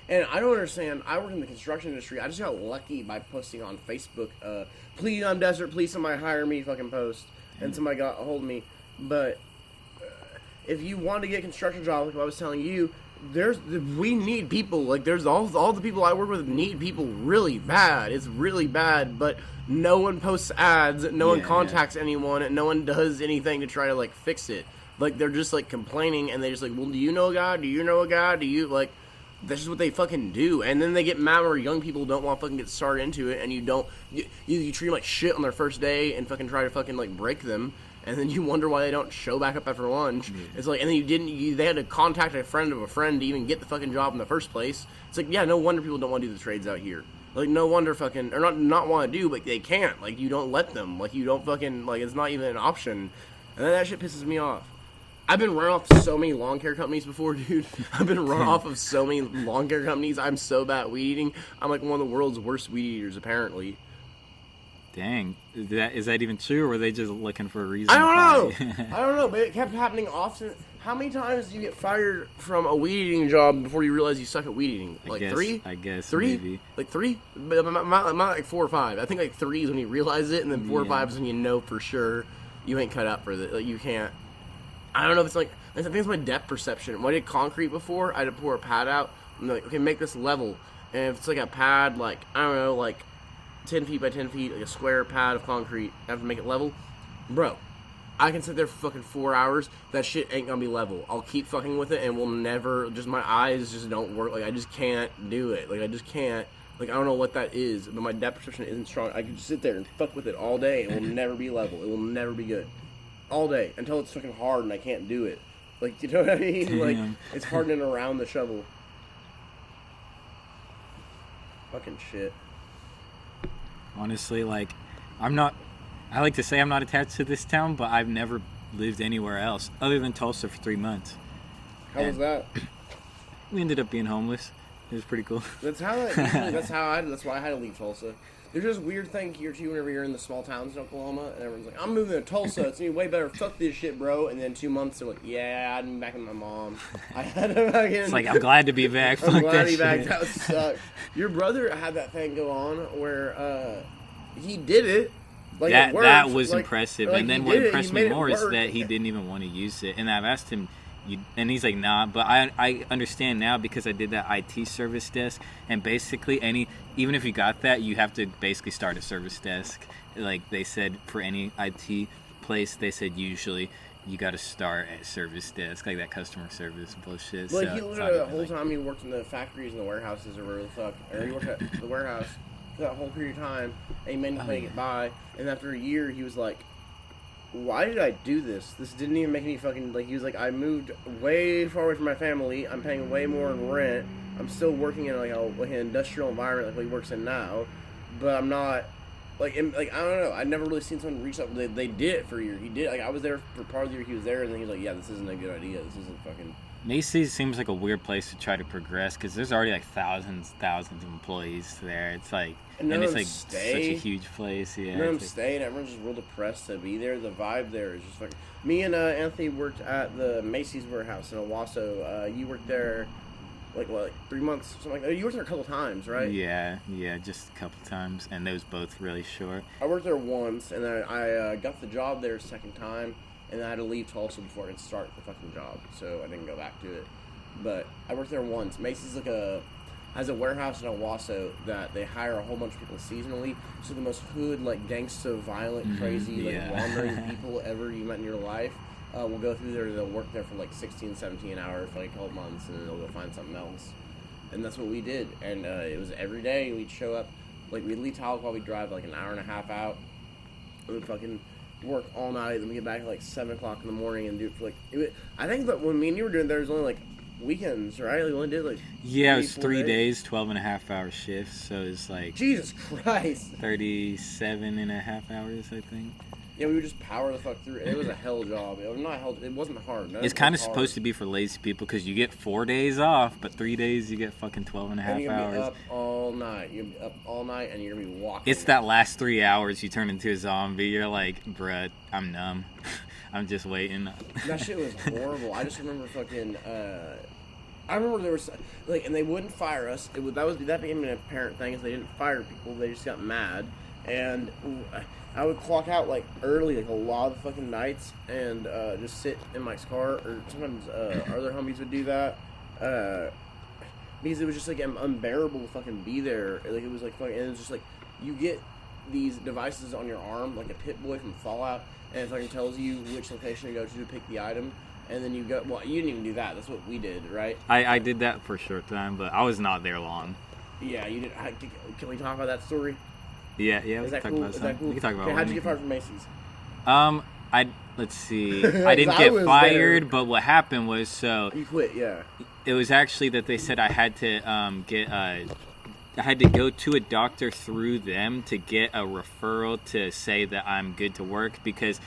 And I don't understand. I work in the construction industry. I just got lucky by posting on Facebook, please, I'm desperate, please somebody hire me, fucking post. And somebody got a hold of me. But if you want to get a construction job, like I was telling you, we need people. Like, there's all the people I work with need people really bad. It's really bad, but no one posts ads, no one contacts anyone, and no one does anything to try to, like, fix it. Like, they're just, like, complaining, and they just like, well, do you know a guy? Do you know a guy? Do you, like, that's just what they fucking do. And then they get mad where young people don't want to fucking get started into it, and you treat them like shit on their first day and fucking try to fucking, like, break them. And then you wonder why they don't show back up after lunch. Yeah. It's like, and then they had to contact a friend of a friend to even get the fucking job in the first place. It's like, yeah, no wonder people don't want to do the trades out here. Like, no wonder fucking, or not want to do, but they can't. Like, you don't let them. Like, you don't fucking, like, it's not even an option. And then that shit pisses me off. I've been run off so many lawn care companies before, dude. I've been run off of so many lawn care companies. I'm so bad at weed eating. I'm like one of the world's worst weed eaters, apparently. Dang, is that even true, or were they just looking for a reason? I don't know, but it kept happening often. How many times do you get fired from a weed eating job before you realize you suck at weed eating? Like three? I guess three? Maybe. Like three? But not like 4 or 5. I think like 3 is when you realize it, and then 4 or 5 is when you know for sure you ain't cut out for it. Like, you can't. I don't know if it's like, I think it's my depth perception. When I did concrete before, I had to pour a pad out. I'm like, okay, make this level. And if it's like a pad, like, I don't know, like 10 feet by 10 feet, like a square pad of concrete, I have to make it level. Bro, I can sit there for fucking 4 hours. That shit ain't gonna be level. I'll keep fucking with it, and we'll never, just my eyes just don't work. Like, I just can't do it. Like, I just can't. Like, I don't know what that is, but my depth perception isn't strong. I can just sit there and fuck with it all day, and it will never be level. It will never be good. All day, until it's fucking hard and I can't do it. Like, you know what I mean? Damn. Like, it's hardening around the shovel. Fucking shit. Honestly, like, I like to say I'm not attached to this town, but I've never lived anywhere else other than Tulsa for 3 months. How was that? We ended up being homeless. It was pretty cool. That's why I had to leave Tulsa. There's just weird thing here too whenever you're in the small towns in Oklahoma, and everyone's like, I'm moving to Tulsa, it's gonna be way better, fuck this shit, bro. And then 2 months they're like, yeah, I'm back with my mom. I had to fucking, It's like, I'm glad to be back. I'm Fuck glad that to be back. shit. That would suck. Your brother had that thing go on where he did it. Like, it worked. That was like, impressive. like, and then he what did it, impressed he me made it more is work. that he didn't even want to use it. And I've asked him, and he's like, nah. But I understand now because I did that IT service desk. And basically, even if you got that, you have to basically start a service desk. Like they said, for any IT place, they said usually you got to start at service desk, like that customer service bullshit. Like, so he literally, the whole time he worked in the factories and the warehouses or whatever the fuck, or he worked at the warehouse for that whole period of time, and he managed to make it by, and after a year, he was like, why did I do this? This didn't even make any fucking, like, he was like, I moved way far away from my family, I'm paying way more in rent, I'm still working in, like, an industrial environment like what he works in now, but I'm not, like, I don't know, I'd never really seen someone reach up, they did it for a year, he did, like, I was there for part of the year he was there, and then he was like, yeah, this isn't a good idea, this isn't fucking... Macy's seems like a weird place to try to progress because there's already like thousands of employees there. It's like, and it's like such a huge place. Yeah, none of them stay, and everyone's just real depressed to be there. The vibe there is just like me and Anthony worked at the Macy's warehouse in Owasso. You worked there like 3 months, something like that. You worked there a couple times, right? Yeah, just a couple times, and those both really short. I worked there once, and then I got the job there a second time. And I had to leave Tulsa before I could start the fucking job, so I didn't go back to it. But I worked there once. Macy's has a warehouse in Owasso that they hire a whole bunch of people seasonally. So the most hood, like gangsta, violent, crazy, wandering people ever you met in your life will go through there. They'll work there for like 16, 17 hours for like a couple months, and then they'll go find something else. And that's what we did. And it was every day we'd show up. Like, we'd leave Tahlequah, we'd drive like an hour and a half out, and we'd fucking work all night, then we get back at like 7 o'clock in the morning and do it for like, I think that when me and you were doing there was only like weekends, right? Like, we only did like Yeah, it was 3 days, 12.5-hour shifts, so it was like Jesus Christ. 37.5 hours, I think. Yeah, we would just power the fuck through. It was a hell job. It was not hell. It wasn't hard. It's kind of supposed to be for lazy people because you get 4 days off, but 3 days you get fucking 12.5 and you're gonna hours. be up all night. You're gonna be up all night, and you're gonna be walking. It's that last 3 hours you turn into a zombie. You're like, bruh, I'm numb. I'm just waiting. That shit was horrible. I just remember fucking. I remember there was like, and they wouldn't fire us. That became an apparent thing is they didn't fire people. They just got mad, and I would clock out like early, like a lot of fucking nights, and just sit in Mike's car, or sometimes other homies would do that, because it was just like unbearable to fucking be there. Like it was like fucking, and it was just like you get these devices on your arm, like a Pit Boy from Fallout, and it fucking tells you which location to go to pick the item. And then you go, well, you didn't even do that. That's what we did, right? I did that for a short time, but I was not there long. Yeah, you did. Can we talk about that story? Yeah, we Is that can talk cool? about Is some. that cool? We can talk about Okay, how'd you one. get fired from Macy's? Let's see. I didn't get was fired, there. but what happened was, so You quit, yeah. it was actually that they said I had to I had to go to a doctor through them to get a referral to say that I'm good to work, because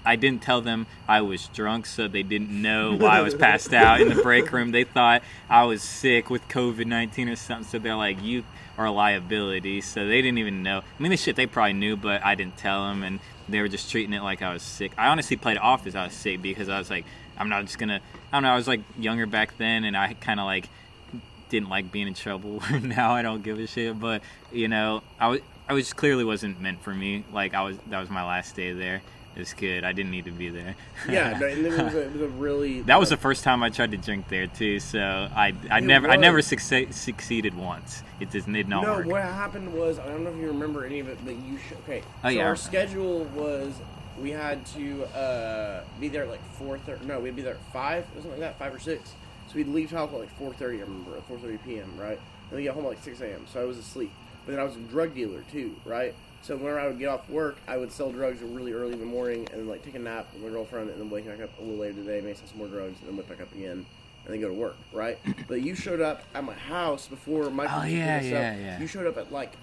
I didn't tell them I was drunk, so they didn't know why I was passed out in the break room. They thought I was sick with COVID-19 or something, so they're like, you are a liability. So they didn't even know. I mean, they probably knew, but I didn't tell them, and they were just treating it like I was sick. I honestly played it off as I was sick because I was like, I'm not just gonna, I don't know, I was like younger back then, and I kind of like didn't like being in trouble. Now I don't give a shit, but you know, I was clearly wasn't meant for me. Like that was my last day there. It's good. I didn't need to be there. Yeah, and it was a really... That was the first time I tried to drink there too. So I never succeeded once. It just did not work. No, what happened was, I don't know if you remember any of it, but you should... Okay, Oh, so yeah. our schedule was, we had to be there at like 4:30... No, we'd be there at 5, something like that, 5 or 6. So we'd leave Tahlequah at like 4:30, I remember, at 4:30 p.m., right? And we get home at like 6 a.m., so I was asleep. But then I was a drug dealer too, right? So whenever I would get off work, I would sell drugs really early in the morning and then like take a nap with my girlfriend and then wake back up a little later today, maybe sell some more drugs and then wake back up again and then go to work, right? But you showed up at my house before Mike. Oh, yeah. You showed up at like,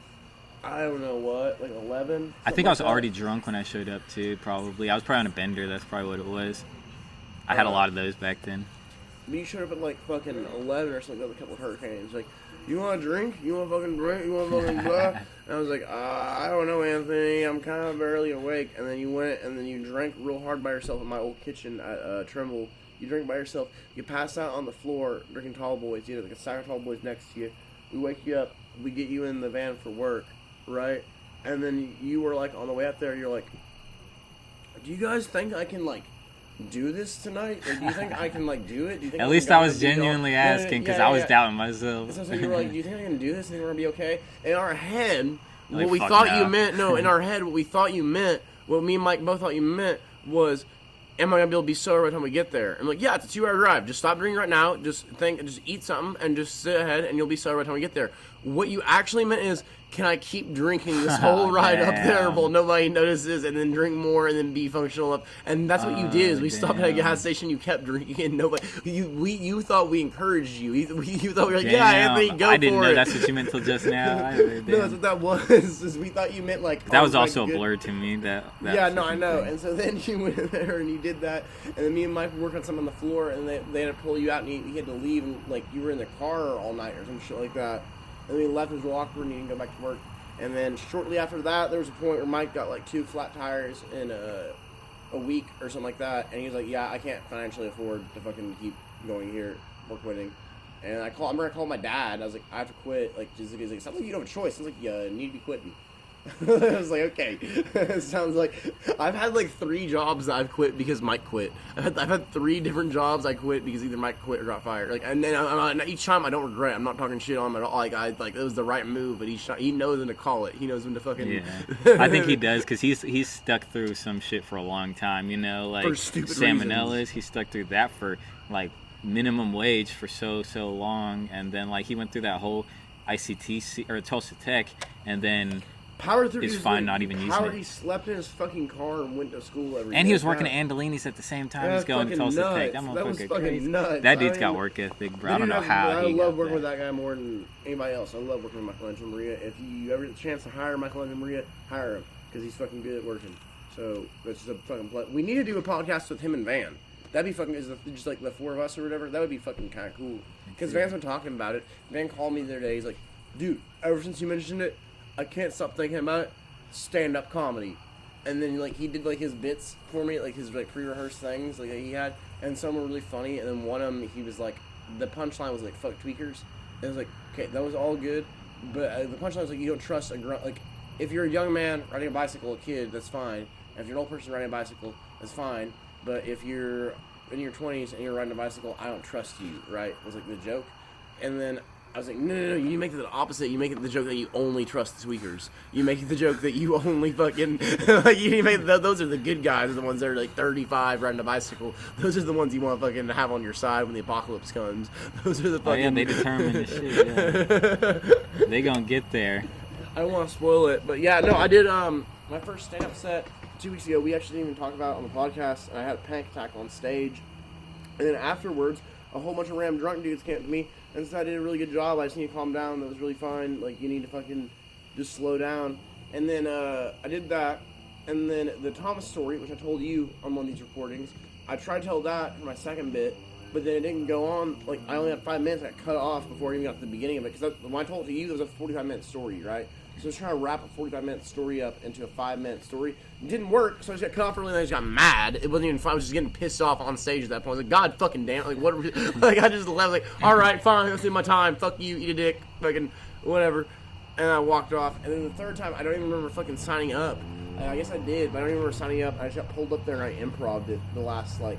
I don't know what, like 11. I think I was like that. already drunk when I showed up too. Probably I was probably on a bender. That's probably what it was. I had a lot of those back then. But you showed up at like fucking 11 or something with a couple of hurricanes. Like, you want a drink? You want a fucking drink? You want fucking blah? And I was like, I don't know, Anthony. I'm kind of barely awake. And then you went and then you drank real hard by yourself in my old kitchen at Trimble. You drink by yourself. You pass out on the floor drinking Tall Boys. You know, like a stack of Tall Boys next to you. We wake you up. We get you in the van for work, right? And then you were like on the way up there. You're like, do you guys think I can like do this tonight? Or do you think I can like do it? Do you think At least I was genuinely asking because I was doubting myself. So you were like, do you think I can do this? Do you think we're gonna be okay? In our head, Like, what we fuck thought no. you meant, no, in our head, what we thought you meant, what me and Mike both thought you meant was, am I gonna be able to be sober by the time we get there? I'm like, yeah, it's a 2-hour drive. Just stop drinking right now. Just eat something and just sit ahead and you'll be sober by the time we get there. What you actually meant is, can I keep drinking this whole ride up there damn. while nobody notices and then drink more and then be functional up? And that's what you did. Is we stopped at a gas station. You kept drinking and nobody. You thought we encouraged you. You thought we were like, yeah, Anthony, go for it. I didn't know that's what you meant till just now. No, that's what that was. Is we thought you meant like That was like, also a good- blur to me. That yeah, no, I fucking know. thing. And so then you went in there and you did that, and then me and Mike worked on something on the floor, and they had to pull you out, and you had to leave, and like you were in the car all night or some shit like that. And then we left, it was real awkward, and you didn't go back to work. And then shortly after that, there was a point where Mike got like 2 flat tires in a week or something like that, and he was like, "Yeah, I can't financially afford to fucking keep going here, we're quitting." And I remember I called my dad. And I was like, "I have to quit." Like, just because it sounds like you don't have a choice. It sounds like you need to be quitting. I was like, okay. It sounds like I've had like 3 jobs that I've quit because Mike quit. I've had 3 different jobs I quit because either Mike quit or got fired. Like, and then each time I don't regret. I'm not talking shit on him at all. Like, it was the right move. But he knows when to call it. He knows when to fucking. Yeah, I think he does because he's stuck through some shit for a long time. You know, like For stupid salmonellas. reasons. He stuck through that for like minimum wage for so long, and then like he went through that whole ICT or Tulsa Tech, and then Power through. is fine not even using it. He slept in his fucking car and went to school every day. And he was working at Andolini's at the same time as going to Tulsa Tech. That was motherfucker fucking crazy. nuts. That dude's got work ethic, bro. I don't know how I he love got working that. with that guy more than anybody else. I love working with Michelangelo Maria. If you ever get the chance to hire Michelangelo Maria, hire him because he's fucking good at working. So that's just a fucking play. We need to do a podcast with him and Van. That'd be fucking just like the four of us or whatever. That would be fucking kind of cool. Because Van's been talking about it. Van called me the other day. He's like, dude, ever since you mentioned it, I can't stop thinking about it. Stand-up comedy. And then like he did like his bits for me, like his like pre-rehearsed things like that he had, and some were really funny. And then one of them, he was like, the punchline was like "fuck tweakers." And I was like, okay, that was all good, but the punchline was like, you don't trust a grunt. Like if you're a young man riding a bicycle, a kid, that's fine. If you're an old person riding a bicycle, that's fine. But if you're in your 20s and you're riding a bicycle, I don't trust you, right? Was like the joke. And then I was like, no, you make it the opposite. You make it the joke that you only trust the tweakers. You make it the joke that you only fucking, like, you make those are the good guys, are the ones that are like 35 riding a bicycle. Those are the ones you want to fucking have on your side when the apocalypse comes. Those are the fucking... Oh, yeah, they determine the shit, yeah. They gonna get there. I don't want to spoil it, but yeah, no, I did, my first stand-up set 2 weeks ago, we actually didn't even talk about it on the podcast, and I had a panic attack on stage. And then afterwards, a whole bunch of random drunk dudes came to me and said I did a really good job. I just need to calm down. That was really fine. Like, you need to fucking just slow down. And then I did that. And then the Thomas story, which I told you on one of these recordings, I tried to tell that for my second bit, but then it didn't go on. Like, I only had 5 minutes. I got cut off before I even got to the beginning of it. Because when I told it to you, it was a 45-minute story, right? So I was trying to wrap a 45-minute story up into a 5-minute story. It didn't work, so I just got cut off early and I just got mad. It wasn't even fun. I was just getting pissed off on stage at that point. I was like, God fucking damn it. Like, what? Like, I just left, like, all right, fine, let's do my time. Fuck you, eat a dick. Fucking whatever. And I walked off. And then the third time, I don't even remember fucking signing up. I guess I did, but I don't even remember signing up. I just got pulled up there and I improv'd it the last, like,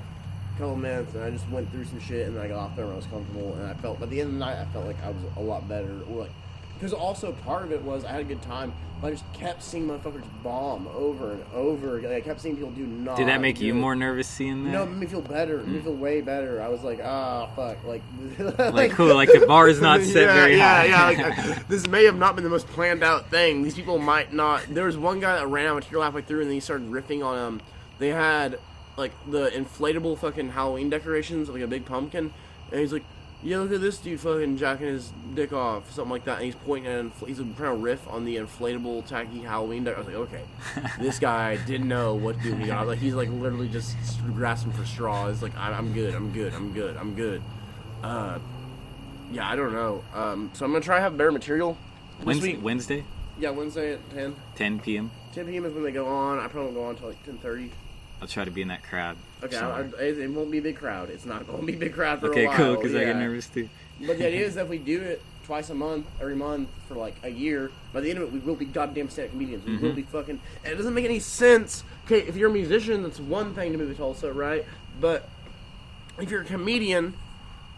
couple minutes. And I just went through some shit and then I got off there and I was comfortable. And I felt, by the end of the night, I felt like I was a lot better. Or, like, because also part of it was I had a good time, but I just kept seeing motherfuckers bomb over and over again. I kept seeing people do not. Did that make good. you more nervous seeing that? No, it made me feel better. It made me feel way better. I was like, fuck. Like cool, like the bar is not set very high. Yeah, like, this may have not been the most planned out thing. These people might not. There was one guy that ran out of material halfway through and then he started riffing on they had, like, the inflatable fucking Halloween decorations, like a big pumpkin, and he's like, yeah, look at this dude fucking jacking his dick off, something like that. And he's pointing at, he's trying to riff on the inflatable, tacky Halloween deck. I was like, okay, this guy didn't know what to do when he got, like, he's like literally just grasping for straws. Like, I'm good. Yeah, I don't know. So I'm gonna try to have better material. Wednesday? Yeah, Wednesday at 10. 10 p.m. 10 p.m. is when they go on. I probably won't go on until like 10:30. I'll try to be in that crowd. Okay, it won't be a big crowd. It's not going to be a big crowd for a while. Okay, cool, because I get nervous too. But the idea is that if we do it twice a month, every month, for like a year, by the end of it, we will be goddamn stand-up comedians. We will be fucking... And it doesn't make any sense. Okay, if you're a musician, that's one thing to move to Tulsa, right? But if you're a comedian,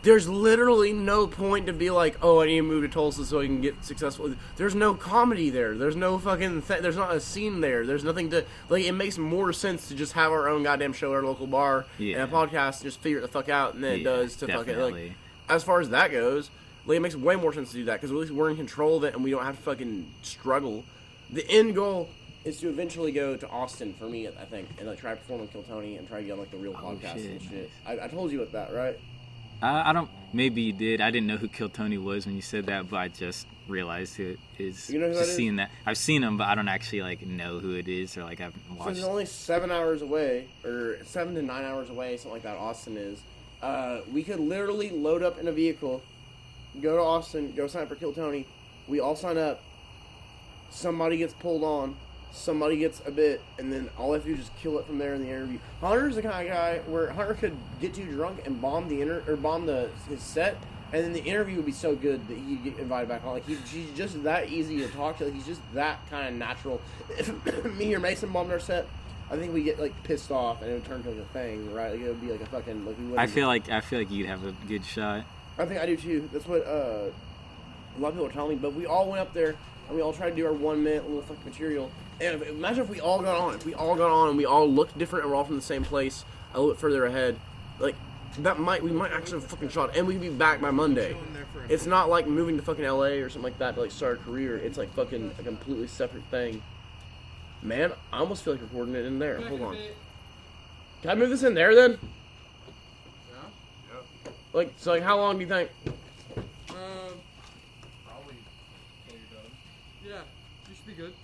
there's literally no point to be like, oh, I need to move to Tulsa so I can get successful. There's no comedy there. There's no fucking... there's not a scene there. There's nothing to... Like, it makes more sense to just have our own goddamn show at our local bar and a podcast and just figure it the fuck out than it does to fucking... Like, as far as that goes, like, it makes way more sense to do that because at least we're in control of it and we don't have to fucking struggle. The end goal is to eventually go to Austin for me, I think, and like try to perform in Kiltony and try to get on like the real podcast and shit. Nice. I told you about that, right? I don't. Maybe you did. I didn't know who Kill Tony was when you said that, but I just realized who it is. You know who that is? Seeing that, I've seen him, but I don't actually like know who it is or like I've watched. So it's only 7 hours away, or 7 to 9 hours away, something like that. Austin is. We could literally load up in a vehicle, go to Austin, go sign up for Kill Tony. We all sign up. Somebody gets pulled on. Somebody gets a bit, and then all I have to do is just kill it from there in the interview. Hunter's the kind of guy where Hunter could get too drunk and bomb his set, and then the interview would be so good that he'd get invited back on. Like he's just that easy to talk to. Like he's just that kind of natural. If me or Mason bombed our set, I think we get like pissed off and it would turn to like a thing, right? Like it would be like a fucking like. I feel like you'd have a good shot. I think I do too. That's what a lot of people are telling me. But we all went up there and we all tried to do our 1 minute little fucking material. And imagine if we all got on. If we all got on and we all looked different and we're all from the same place, a little bit further ahead. Like, we might actually have a fucking shot, and we can be back by Monday. It's not like moving to fucking LA or something like that to like start a career. It's like fucking a completely separate thing. Man, I almost feel like recording it in there. Hold on. Can I move this in there then? Yeah. Like, so like, how long do you think? Probably till you're done. Yeah, you should be good.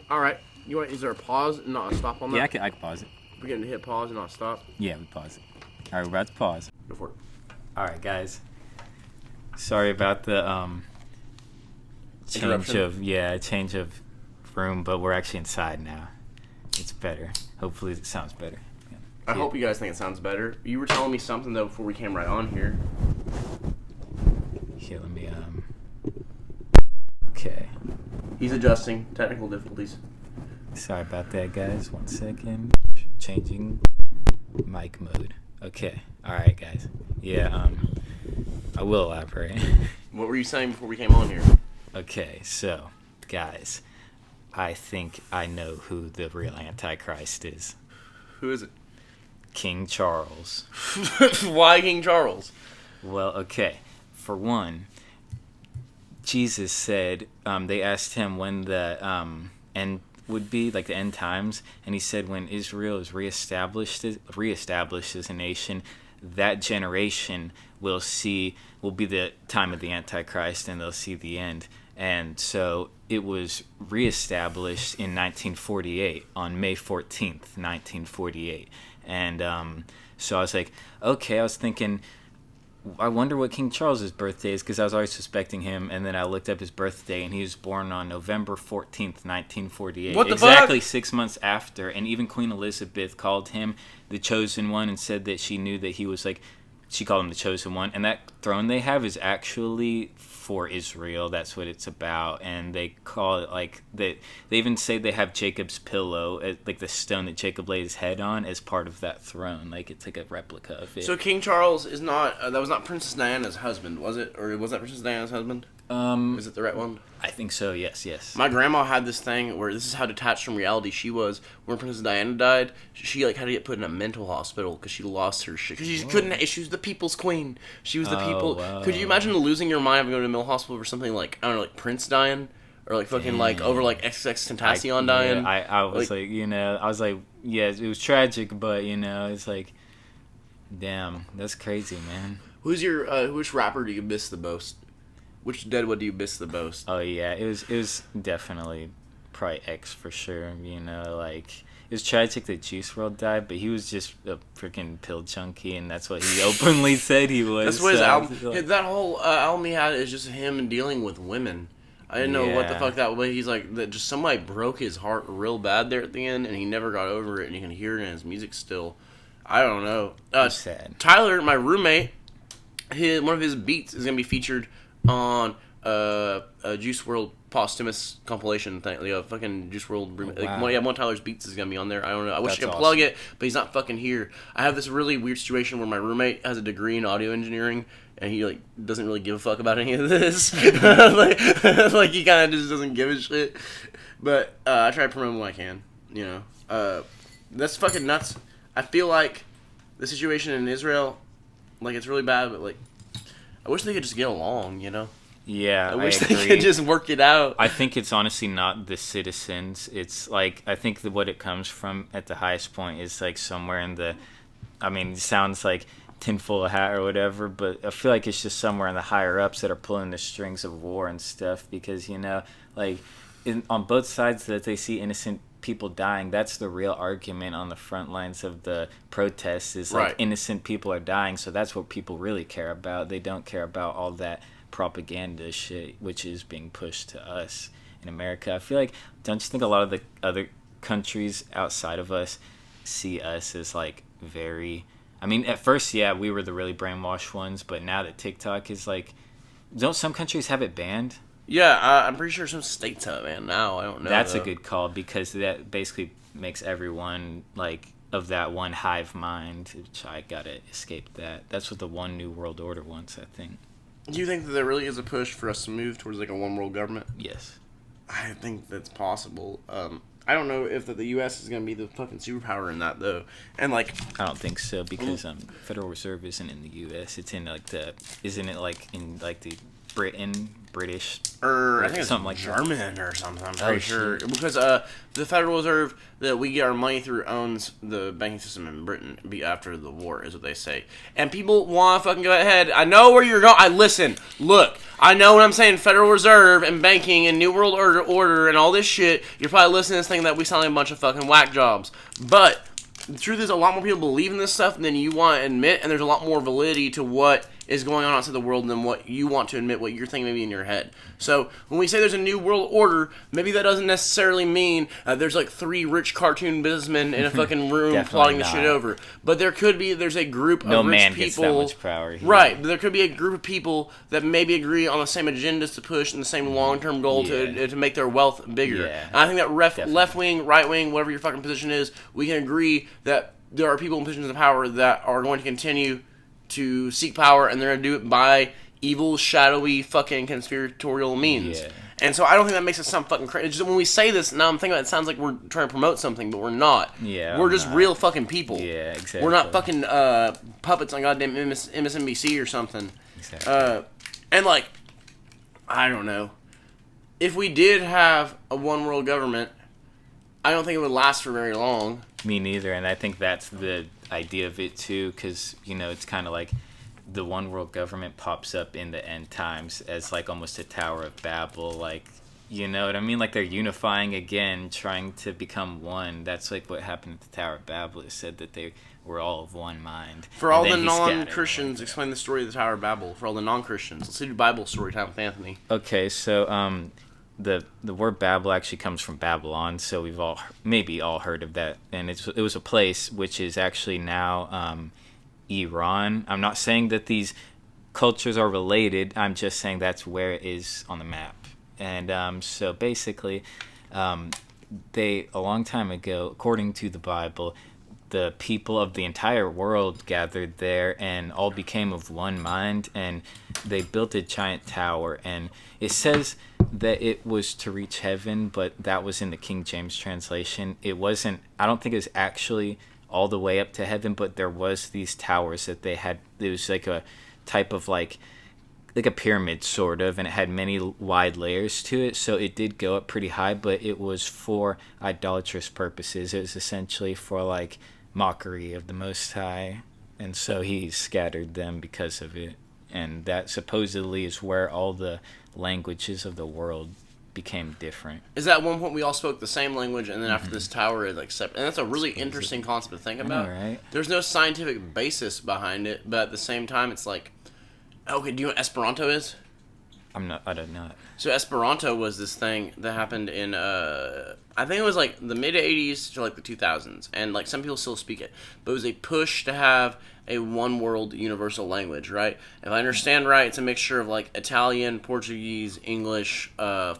All right. You want? Is there a pause and not a stop on that? Yeah, I can pause it. We're gonna hit pause and not stop. Yeah, we pause it. All right, we're about to pause. Go for it. All right, guys. Sorry about the change of room, but we're actually inside now. It's better. Hopefully, it sounds better. Yeah. I hope you guys think it sounds better. You were telling me something though before we came right on here. Here, let me Okay. He's adjusting technical difficulties. Sorry about that, guys. 1 second. Changing mic mode. Okay. All right, guys. Yeah. I will elaborate. What were you saying before we came on here? Okay, so, guys, I think I know who the real Antichrist is. Who is it? King Charles. Why King Charles? Well, okay. For one, Jesus said, they asked him when the end would be, like the end times, and he said when Israel is reestablished as a nation, that generation will be the time of the Antichrist, and they'll see the end. And so it was reestablished in 1948, on May 14th, 1948. And so I was like, okay, I was thinking, I wonder what King Charles's birthday is, because I was always suspecting him, and then I looked up his birthday, and he was born on November 14th, 1948. What the exactly fuck? 6 months after, and even Queen Elizabeth called him the Chosen One and said that she knew that he was like, she called him the Chosen One, and that throne they have is actually for Israel. That's what it's about, and they call it like that. They even say they have Jacob's pillow, like the stone that Jacob laid his head on, as part of that throne. Like it's like a replica of it. So King Charles is not. That was not Princess Diana's husband, was it? Or was that Princess Diana's husband? Is it the right one? I think so. Yes. My grandma had this thing where this is how detached from reality she was. When Princess Diana died, she like had to get put in a mental hospital because she lost her shit. Because she couldn't. She was the people's queen. She was the people. Wow. Could you imagine losing your mind and going to a mental hospital for something like, I don't know, like Prince dying, or like fucking like over like XXX Tentacion dying? Yeah, I was like, yeah, it was tragic, but it's like, damn, that's crazy, man. Who's your which rapper do you miss the most? Which Deadwood do you miss the most? Oh yeah, it was definitely probably X for sure. Like it was tragic that Juice WRLD died, but he was just a freaking pill junkie, and that's what he openly said he was. That's what his album. Like, that whole album he had is just him dealing with women. I didn't know what the Yeah. fuck that was. He's like that. Just somebody broke his heart real bad there at the end, and he never got over it. And you can hear it in his music still. I don't know. It's sad. Tyler, my roommate, one of his beats is gonna be featured on a Juice WRLD posthumous compilation thing. Fucking Juice WRLD. Wow. One of Tyler's beats is gonna be on there. I don't know. I wish I That's could plug it, but he's not fucking here. I have this really weird situation where my roommate has a degree in audio engineering, and he like doesn't really give a fuck about any of this. like he kind of just doesn't give a shit. But I try to promote him when I can. That's fucking nuts. I feel like the situation in Israel, like it's really bad, but like I wish they could just get along. Yeah, I wish agree. they could just work it out. I think it's honestly not the citizens. It's like, I think that what it comes from at the highest point is like somewhere in the, I mean, it sounds like tinfoil hat or whatever, but I feel like it's just somewhere in the higher ups that are pulling the strings of war and stuff, because like on both sides that they see innocent people dying, that's the real argument on the front lines of the protests, is like Right. innocent people are dying, so that's what people really care about. They don't care about all that propaganda shit which is being pushed to us in America. I feel like, don't you think a lot of the other countries outside of us see us as like very, I mean, at first, yeah, we were the really brainwashed ones, but now that TikTok is like, don't some countries have it banned? Yeah, I'm pretty sure some states have it, man. Now I don't know. That's though. a good call, because that basically makes everyone like of that one hive mind, which I gotta escape that. That's what the one new world order wants, I think. Do you think that there really is a push for us to move towards like a one world government? Yes. I think that's possible. I don't know if the U.S. is gonna be the fucking superpower in that though. And like, I don't think so because Federal Reserve isn't in the U.S. It's in like isn't it like in like the British or I think it's something like German or something. I'm pretty sure shit. because the Federal Reserve that we get our money through owns the banking system in Britain. After the war is what they say. And people want to fucking go ahead. I know where you're going. I listen. Look. I know when I'm saying Federal Reserve and banking and New World Order and all this shit. You're probably listening to this thing that we sound like a bunch of fucking whack jobs. But the truth is, a lot more people believe in this stuff than you want to admit, and there's a lot more validity to what is going on outside the world than what you want to admit, what you're thinking maybe in your head. So when we say there's a new world order, maybe that doesn't necessarily mean there's like 3 rich cartoon businessmen in a fucking room plotting the shit over. But there could be, there's a group of rich people. No man gets that much power here. Right, but there could be a group of people that maybe agree on the same agendas to push and the same long-term goal to make their wealth bigger. Yeah. And I think that left-wing, right-wing, whatever your fucking position is, we can agree that there are people in positions of power that are going to continue to seek power, and they're going to do it by evil, shadowy, fucking conspiratorial means. Yeah. And so I don't think that makes us sound fucking crazy. It's just when we say this, now I'm thinking about it sounds like we're trying to promote something, but we're not. Yeah, we're just real fucking people. Yeah, exactly. We're not fucking puppets on goddamn MSNBC or something. Exactly. And like, I don't know. If we did have a one world government, I don't think it would last for very long. Me neither, and I think that's the idea of it too, because it's kind of like the one world government pops up in the end times as like almost a Tower of Babel, like, you know what I mean, like they're unifying again, trying to become one. That's like what happened at the Tower of Babel. It said that they were all of one mind. For all the non-Christians, explain the story of the Tower of Babel. For all the non-Christians, let's do Bible story time with Anthony. Okay, so the word Babel actually comes from Babylon, so we've maybe all heard of that, and it was a place which is actually now Iran. I'm not saying that these cultures are related. I'm just saying that's where it is on the map. And so basically, they a long time ago, according to the Bible, the people of the entire world gathered there and all became of one mind, and they built a giant tower. And it says that it was to reach heaven, but that was in the King James translation. It wasn't, I don't think it was actually all the way up to heaven, but there was these towers that they had. It was like a type of like a pyramid sort of, and it had many wide layers to it, so it did go up pretty high, but it was for idolatrous purposes. It was essentially for like mockery of the Most High, and so he scattered them because of it. And that supposedly is where all the languages of the world became different. Is that at one point we all spoke the same language, and then after this tower is like separate? And that's a really interesting concept to think about. Right. There's no scientific basis behind it, but at the same time, it's like, okay, do you know what Esperanto is? I don't know. So Esperanto was this thing that happened in, I think it was like the mid 80s to like the 2000s, and like some people still speak it, but it was a push to have a one world universal language, right? If I understand right, it's a mixture of like Italian, Portuguese, English, I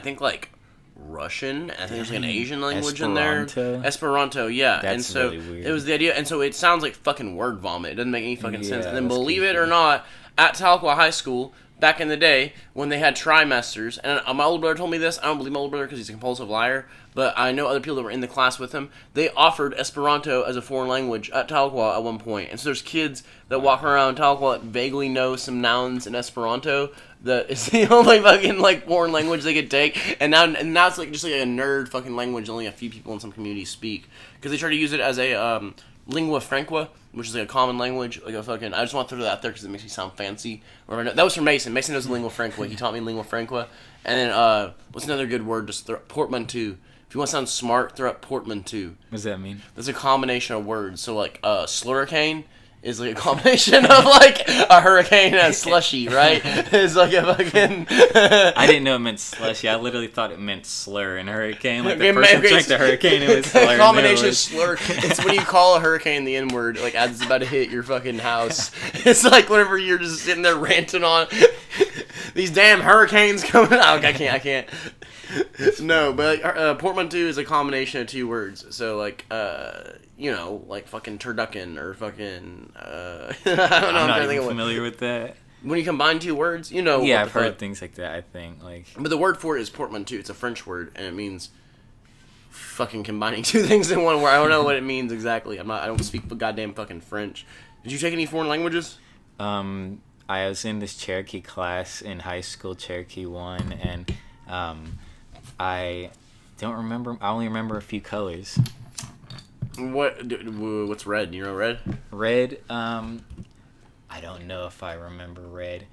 think like Russian. I think there's like an Asian language in there. Esperanto, yeah. That's and so really weird. it was the idea, and so it sounds like fucking word vomit. It doesn't make any fucking sense. And then that's believe it creepy. or not, at Tahlequah High School, back in the day, when they had trimesters, and my older brother told me this, I don't believe my older brother because he's a compulsive liar, but I know other people that were in the class with him, they offered Esperanto as a foreign language at Tahlequah at one point. And so there's kids that walk around Tahlequah that vaguely know some nouns in Esperanto that is the only fucking like foreign language they could take. And now it's like just like a nerd fucking language only a few people in some communities speak. Because they try to use it as a lingua franca, which is like a common language, like a fucking. I just want to throw that out there because it makes me sound fancy. That was from Mason. Mason knows lingua franca. He taught me lingua franca. And then what's another good word? Just throw portmanteau. If you want to sound smart, throw out portmanteau. What does that mean? That's a combination of words. So like slurricane is like a combination of like a hurricane and a slushy, right? It's like a fucking. I didn't know it meant slushy. I literally thought it meant slur and hurricane. Like the person drank the hurricane, it was slur. A combination of slur. It's when you call a hurricane the N word, like as it's about to hit your fucking house. It's like whenever you're just sitting there ranting on these damn hurricanes coming out. I can't. No, but like, portmanteau is a combination of two words. So like, like fucking turducken or fucking. I don't know. I'm not even familiar with that. When you combine two words, you know. Yeah, I've heard things like that. I think like. But the word for it is portmanteau. It's a French word, and it means fucking combining two things in one where I don't know what it means exactly. I don't speak goddamn fucking French. Did you take any foreign languages? I was in this Cherokee class in high school, Cherokee 1, and I don't remember. I only remember a few colors. What's red? You know red? Red. I don't know if I remember red.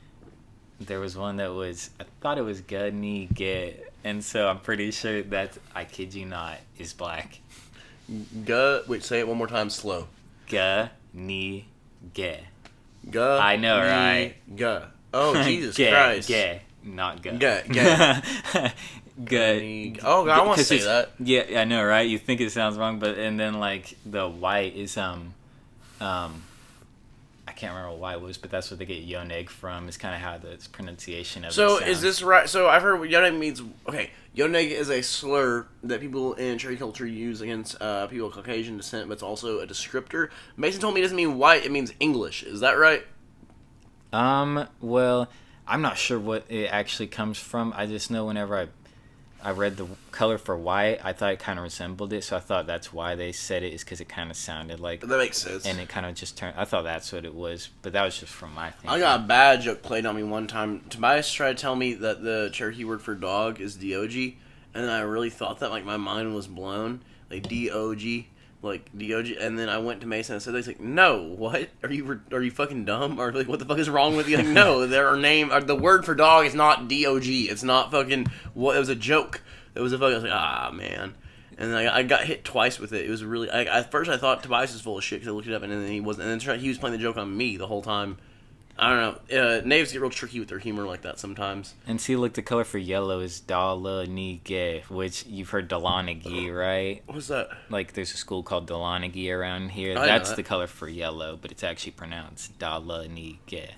There was one that was. I thought it was Gudni Get, and so I'm pretty sure that, I kid you not, is black. Wait, say it one more time slow. Gudni Get. Guh. I know, right? Guh. Oh, Jesus Christ. Gay. Not guh. Guh. Good. Oh, I want to say that. Yeah, I know, right? You think it sounds wrong, but and then like the white is I can't remember what white was, but that's what they get Yoneg from. Is kind of how the pronunciation of it sounds. Is this right? So I've heard what Yoneg means. Okay, Yoneg is a slur that people in Cherokee culture use against people of Caucasian descent, but it's also a descriptor. Mason told me it doesn't mean white; it means English. Is that right? Well, I'm not sure what it actually comes from. I just know whenever I read the color for white, I thought it kind of resembled it, so I thought that's why they said it, is because it kind of sounded like... That makes sense. And it kind of just turned... I thought that's what it was, but that was just from my thinking. I got a bad joke played on me one time. Tobias tried to tell me that the Cherokee word for dog is D-O-G, and I really thought that, like, my mind was blown. Like, D-O-G. Like, D-O-G. And then I went to Mason and said, he's like, no, what? Are you fucking dumb? Or, like, what the fuck is wrong with you? Like, no, the word for dog is not D-O-G. It's not fucking... It was a joke. It was a fucking... I was like, ah, man. And then I got hit twice with it. It was really... at first, I thought Tobias was full of shit because I looked it up, and then he wasn't. And then he was playing the joke on me the whole time. I don't know. Natives get real tricky with their humor like that sometimes. And see, look, the color for yellow is Dalanige, which you've heard Dalanigi, right? What's that? Like, there's a school called Dalanigi around here. I That's know that. the color for yellow, but it's actually pronounced Dalanige.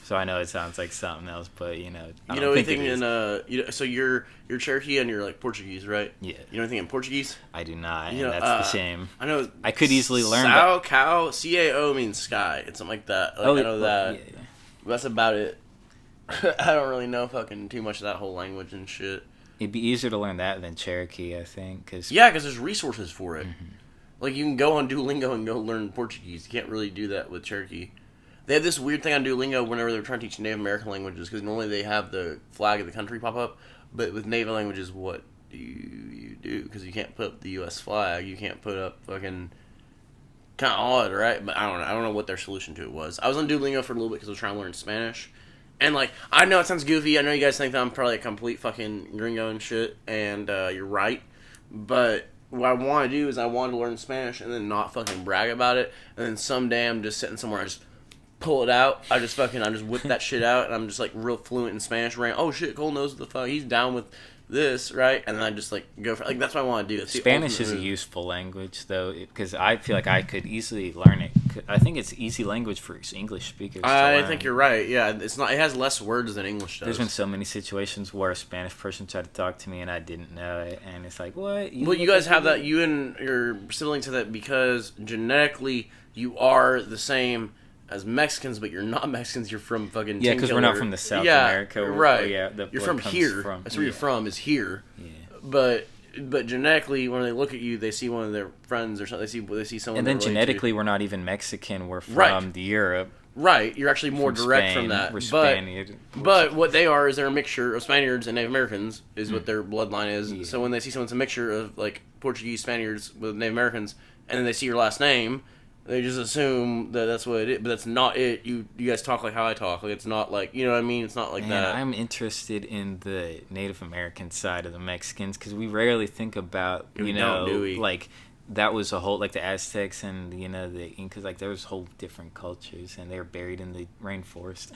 So I know it sounds like something else, but, I don't think anything it is. so you're Cherokee and you're, like, Portuguese, right? Yeah. You know anything in Portuguese? I do not, You know, and that's the shame. I know. I could easily learn, Sao, cow, C-A-O means sky. It's something like that. Like, I know that. Yeah. That's about it. I don't really know fucking too much of that whole language and shit. It'd be easier to learn that than Cherokee, I think. Yeah, because there's resources for it. Mm-hmm. Like, you can go on Duolingo and go learn Portuguese. You can't really do that with Cherokee. They have this weird thing on Duolingo whenever they're trying to teach Native American languages, because normally they have the flag of the country pop up, but with Native languages, what do you do? Because you can't put up the U.S. flag. You can't put up fucking... Kind of odd, right? But I don't know what their solution to it was. I was on Duolingo for a little bit because I was trying to learn Spanish. And, like, I know it sounds goofy. I know you guys think that I'm probably a complete fucking gringo and shit, and you're right. But what I want to do is I want to learn Spanish and then not fucking brag about it. And then someday I'm just sitting somewhere, I just pull it out. I just whip that shit out, and I'm just, like, real fluent in Spanish. Oh, shit, Cole knows what the fuck. He's down with this, right? And then I just, like, go for... Like, that's what I want to do. Spanish is a useful language, though, because I feel like I could easily learn it. I think it's easy language for English speakers to learn. I think you're right. Yeah, it's not. It has less words than English does. There's been so many situations where a Spanish person tried to talk to me and I didn't know it, and it's like, what? Well, you guys have that. You and your siblings have that because genetically you are the same as Mexicans, but you're not Mexicans. You're from fucking... Yeah, because we're not from the South America. Right. Yeah, you're from here. That's where you're from, is here. Yeah. But genetically, when they look at you, they see one of their friends or something. They see someone. And then genetically, we're not even Mexican. We're from Europe. Right. You're actually more direct from that. We're Spaniard. But what they are is they're a mixture of Spaniards and Native Americans is what their bloodline is. Yeah. So when they see someone's a mixture of like Portuguese Spaniards with Native Americans, and then they see your last name, they just assume that that's what it is, but that's not it. You guys talk like how I talk. Like, it's not like, you know what I mean? It's not like that. I'm interested in the Native American side of the Mexicans because we rarely think about, like, that was a whole, like, the Aztecs and, the Incas, like, there was whole different cultures, and they were buried in the rainforest.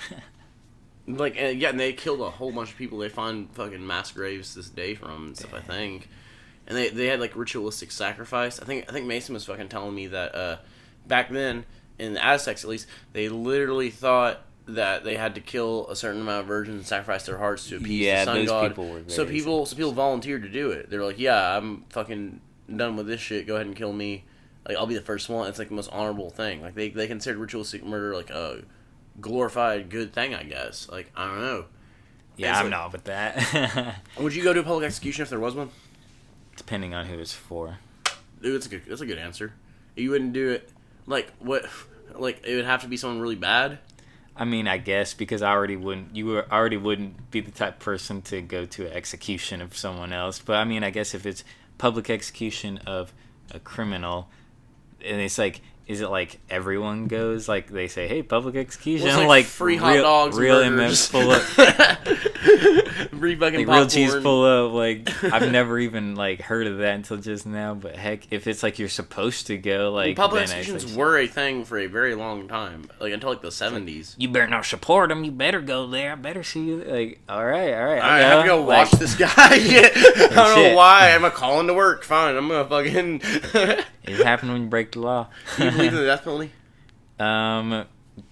Like, and they killed a whole bunch of people. They find fucking mass graves this day from and stuff, I think. And they had, like, ritualistic sacrifice. I think Mason was fucking telling me that, back then, in the Aztecs at least, they literally thought that they had to kill a certain amount of virgins and sacrifice their hearts to appease the sun god. People were so people volunteered to do it. They're like, yeah, I'm fucking done with this shit. Go ahead and kill me. Like, I'll be the first one. It's like the most honorable thing. Like, they considered ritualistic murder like a glorified good thing, I guess. Like, I don't know. Yeah, I'm not with that. Would you go to a public execution if there was one? depending on who it's for. Dude, that's a good answer. You wouldn't do it, like, what, like, it would have to be someone really bad? I mean, I guess because already wouldn't be the type of person to go to an execution of someone else. But I mean, I guess if it's public execution of a criminal, and it's like, is it like everyone goes? Like they say, hey, public execution, Well, it's like free hot dogs, real and burgers. MF full up, Free fucking like popcorn. real cheese full up. Like I've never even like heard of that until just now. But heck, if it's like you're supposed to go, like Public then executions were a thing for a very long time, like until like the 70s. you better not support them. You better go there. I better see you. Like, all right. I have to go watch this guy. I don't know Shit. why. I'm a calling to work. Fine, I'm gonna fucking. It happened when you break the law. Do you believe in the death penalty?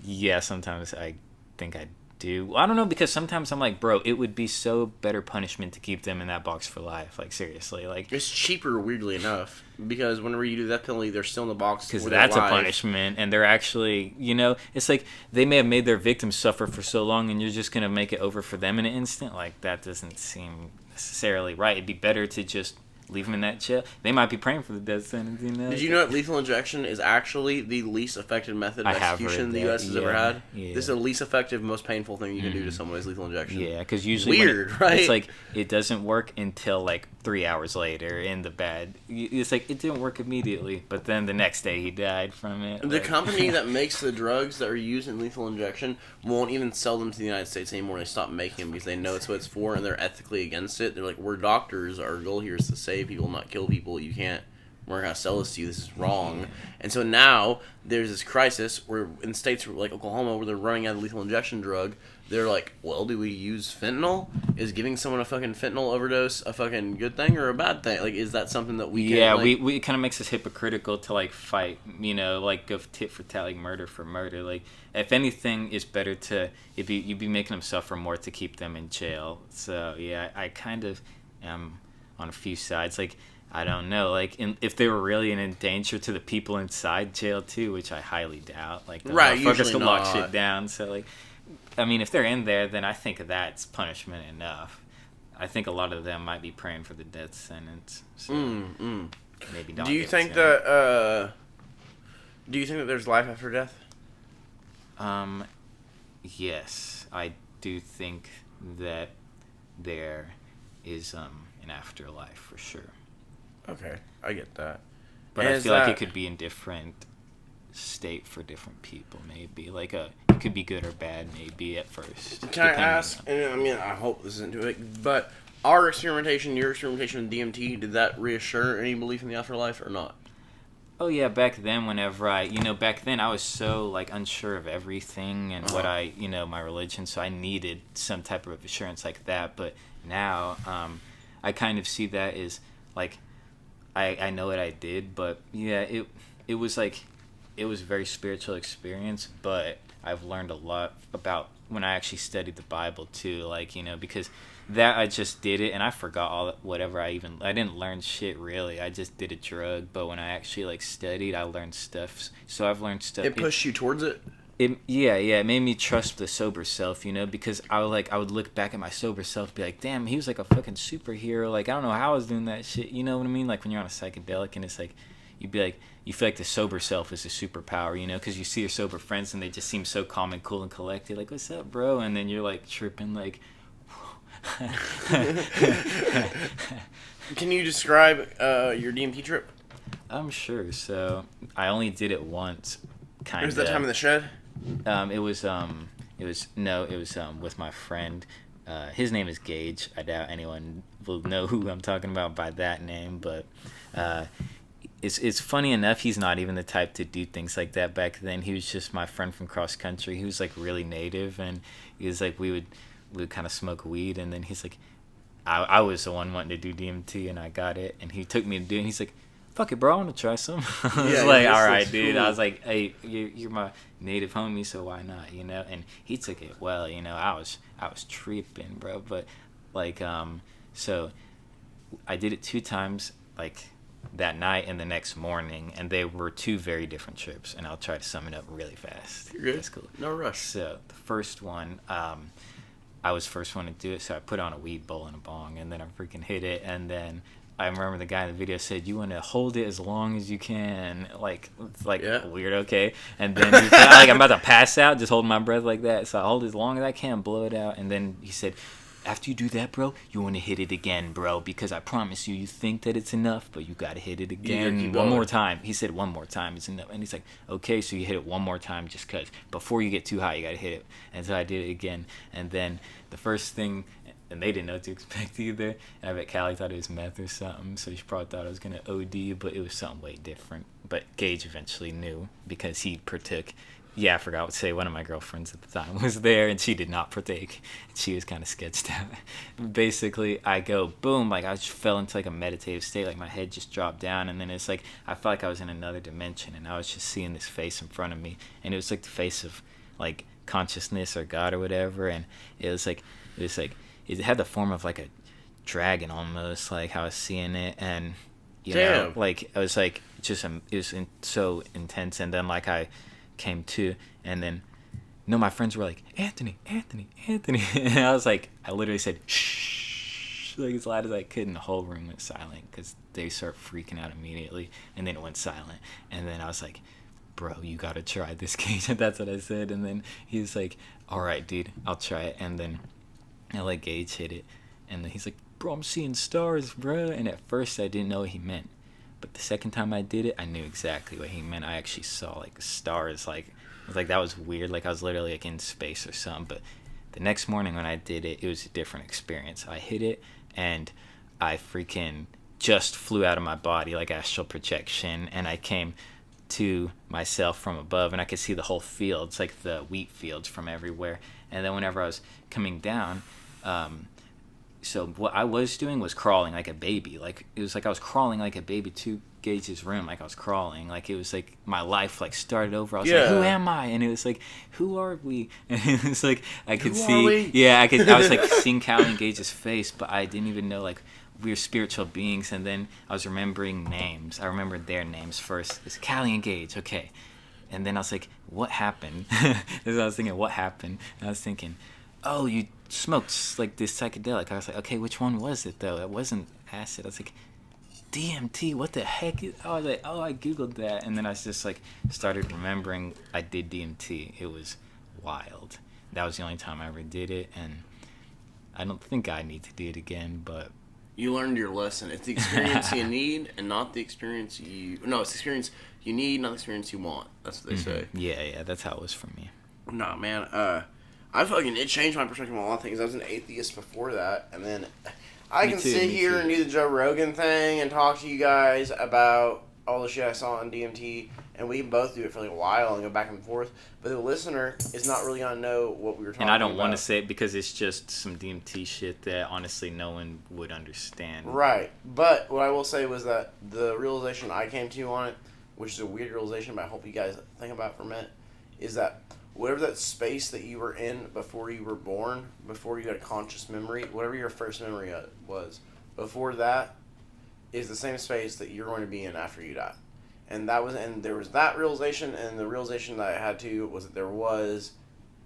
Yeah, sometimes I think I do. I don't know, because sometimes I'm like, bro, it would be so better punishment to keep them in that box for life. Like, seriously, like It's cheaper, weirdly enough, because whenever you do the death penalty, they're still in the box. because where they're that's a alive. punishment, and they're actually, it's like they may have made their victims suffer for so long, and you're just gonna make it over for them in an instant. Like that doesn't seem necessarily right. It'd be better to just leave them in that jail. They might be praying for the death sentence. Did you know that lethal injection is actually the least effective method of I have execution heard the that, U.S. has ever yeah, had? yeah. This is the least effective, most painful thing you can do to someone is lethal injection. Yeah, because usually Weird, right? It's like it doesn't work until like 3 hours later in the bed. It's like it didn't work immediately, but then the next day he died from it. The company that makes the drugs that are used in lethal injection won't even sell them to the United States anymore. They stop making them because they know it's what it's for, and they're ethically against it. They're like, we're doctors. Our goal here is to save people, not kill people. You can't. We're going to sell this to you. This is wrong. And so now there's this crisis where in states like Oklahoma where they're running out of lethal injection drug, they're like, well, do we use fentanyl? Is giving someone a fucking fentanyl overdose a fucking good thing or a bad thing? Like, is that something that we can... Yeah, like... we it kind of makes us hypocritical to like fight, like go tit for tat, like murder for murder. Like, if anything, it's better to you'd be making them suffer more to keep them in jail. So yeah, I kind of am on a few sides. Like, I don't know, like if they were really in danger to the people inside jail too, which I highly doubt. Like, the Right, motherfuckers usually could lock not. shit down. So like, I mean, if they're in there, then I think that's punishment enough. I think a lot of them might be praying for the death sentence. So maybe don't. Do you give it think to 'em. that? Do you think that there's life after death? Yes, I do think that there is an afterlife for sure. Okay, I get that. But And I is feel like that- it could be in different state for different people. Maybe like it could be good or bad. Maybe at first. Can I depending ask? on- And I mean, I hope this isn't too big, but our experimentation, your experimentation with DMT, did that reassure any belief in the afterlife or not? Oh yeah, back then whenever back then I was so like unsure of everything and what my religion, so I needed some type of assurance like that. But now, I kind of see that as like, I know what I did, but yeah, it was like, it was a very spiritual experience, but I've learned a lot about when I actually studied the Bible too, like, because that I just did it and I forgot all whatever I didn't learn shit really. I just did a drug, but when I actually like studied, I learned stuff. So I've learned stuff. It pushed you towards it? It made me trust the sober self, because I would look back at my sober self and be like, damn, he was like a fucking superhero. Like, I don't know how I was doing that shit. You know what I mean? Like when you're on a psychedelic and it's like, you'd be like, you feel like the sober self is a superpower, because you see your sober friends and they just seem so calm and cool and collected. Like, what's up, bro? And then you're like tripping, like. Can you describe your DMT trip? I'm sure. So I only did it once. Kind of. Was that time in the shed? It was with my friend. His name is Gage. I doubt anyone will know who I'm talking about by that name, but it's funny enough, he's not even the type to do things like that back then. He was just my friend from cross country. He was like really native, and he was like we would kind of smoke weed, and then he's like, I was the one wanting to do DMT, and I got it, and he took me to do it, and he's like, fuck it, bro, I want to try some. I was Yeah, like, this all right, looks dude. cool. I was like, hey, you're my native homie, so why not, And he took it well, I was tripping, bro. But like, so I did it 2 times, like that night and the next morning, and they were 2 very different trips. And I'll try to sum it up really fast. You're good. That's cool. No rush. So the first one, I was first one to do it, so I put on a weed bowl and a bong, and then I freaking hit it, and then I remember the guy in the video said, "You want to hold it as long as you can." Like, it's like Yeah. weird, okay? And then he felt like I'm about to pass out, just holding my breath like that. So I hold it as long as I can, blow it out, and then he said, "After you do that, bro, you want to hit it again, bro, because I promise you, you think that it's enough, but you gotta hit it again keep one going. more time." He said, "1 more time is enough," and he's like, "Okay, so you hit it 1 more time, just cause before you get too high, you gotta hit it." And so I did it again, and then the first thing. And they didn't know what to expect either. And I bet Callie thought it was meth or something, so she probably thought I was gonna OD, but it was something way different. But Gage eventually knew because he partook. Yeah, I forgot to say one of my girlfriends at the time was there, and she did not partake. She was kind of sketched out. Basically, I go boom, like I just fell into like a meditative state, like my head just dropped down, and then it's like I felt like I was in another dimension, and I was just seeing this face in front of me, and it was like the face of like consciousness or God or whatever, and it was like it had the form of like a dragon almost, like how I was seeing it, and you know, like it was like just it was so intense, and then like I came to, and then my friends were like, Anthony, and I was like, I literally said shh, like as loud as I could, and the whole room went silent because they start freaking out immediately, and then it went silent, and then I was like, bro, you gotta try this, Gage. That's what I said, and then he was like, all right, dude, I'll try it, and then I let Gage hit it, and then he's like, bro, I'm seeing stars, bro. And at first I didn't know what he meant, but the second time I did it, I knew exactly what he meant. I actually saw like stars, like I was like, that was weird, like I was literally like in space or something. But the next morning when I did it, it was a different experience. I hit it, and I freaking just flew out of my body like astral projection, and I came to myself from above, and I could see the whole fields, like the wheat fields from everywhere. And then whenever I was coming down, so what I was doing was crawling like a baby. Like it was like I was crawling like a baby to Gage's room. Like I was crawling. Like it was like my life like started over. I was like, who am I? And it was like, who are we? And it was like I could see. Yeah, I was like seeing Callie and Gage's face, but I didn't even know like we were spiritual beings. And then I was remembering names. I remembered their names first. It's Callie and Gage. Okay. And then I was like, what happened? I was thinking, what happened? And I was thinking, oh, you smoked like this psychedelic. I was like, okay, which one was it though? It wasn't acid. I was like, DMT, what the heck? I was like, oh, I Googled that. And then I just like started remembering I did DMT. It was wild. That was the only time I ever did it. And I don't think I need to do it again, but you learned your lesson. It's the experience you need and not the experience you... No, it's the experience you need, not the experience you want. That's what they say. Yeah, that's how it was for me. Nah, man. It changed my perspective on a lot of things. I was an atheist before that, and then I can sit here and do the Joe Rogan thing and talk to you guys about all the shit I saw on DMT, and we can both do it for like a while and go back and forth, but the listener is not really going to know what we were talking about. And I don't want to say it because it's just some DMT shit that honestly no one would understand. Right, but what I will say was that the realization I came to on it, which is a weird realization, but I hope you guys think about it for a minute, is that whatever that space that you were in before you were born, before you had a conscious memory, whatever your first memory was, before that is the same space that you're going to be in after you die. And there was that realization, and the realization that I had too was that there was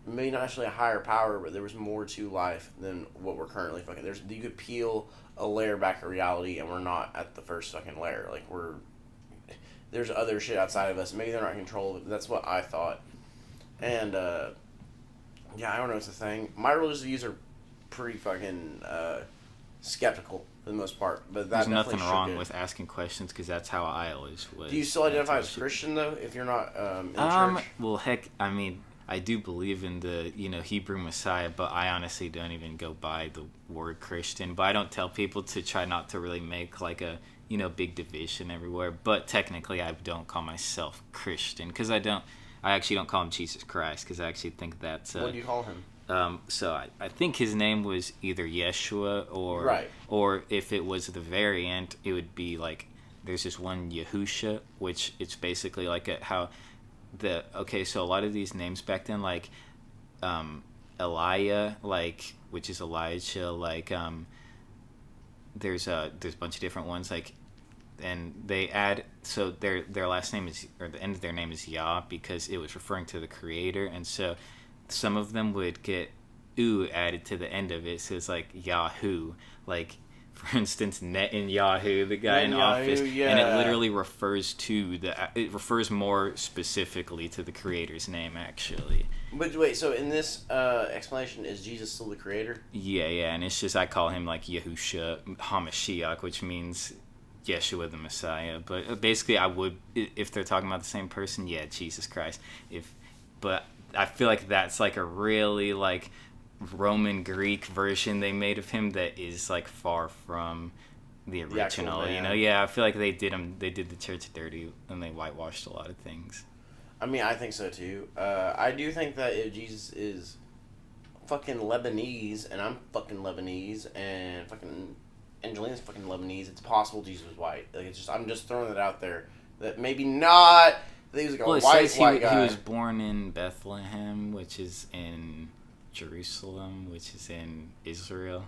maybe not actually a higher power, but there was more to life than what we're currently fucking. You could peel a layer back of reality, and we're not at the first fucking layer. Like there's other shit outside of us. Maybe they're not in control of it. That's what I thought. And yeah, I don't know. It's a thing. My religious views are pretty fucking skeptical for the most part, but there's nothing wrong with asking questions because that's how I always was. Do you still identify as Christian though, if you're not in the church? Well, heck, I mean, I do believe in the Hebrew Messiah, but I honestly don't even go by the word Christian. But I don't tell people to try not to really make like a big division everywhere. But technically, I don't call myself Christian because I actually don't call him Jesus Christ because I actually think that's what do you call him? So I think his name was either Yeshua or if it was the variant, it would be like there's this one Yahusha, which it's basically like so a lot of these names back then, like Elijah, like which is Elijah, like there's a bunch of different ones, like, and they add, so their last name is, or the end of their name is Yah because it was referring to the creator, and so some of them would get "oo" added to the end of it, so it's like Yahoo, like for instance, Netanyahu, the guy in Netanyahu, office, and it yeah. literally refers to it refers more specifically to the creator's name, actually. But wait, so in this explanation, is Jesus still the creator? Yeah, and it's just I call him like Yahusha Hamashiach, which means Yeshua the Messiah. But basically, I would, if they're talking about the same person, yeah, Jesus Christ. But I feel like that's like a really like Roman Greek version they made of him that is like far from the original. man. You know, yeah, I feel like they did the church dirty and they whitewashed a lot of things. I mean, I think so too. I do think that if Jesus is fucking Lebanese, and I'm fucking Lebanese, and fucking Angelina's fucking Lebanese, it's possible Jesus was white. Like, it's just, I'm just throwing it out there that maybe not. That he was like a white guy. He was born in Bethlehem, which is in Jerusalem, which is in Israel.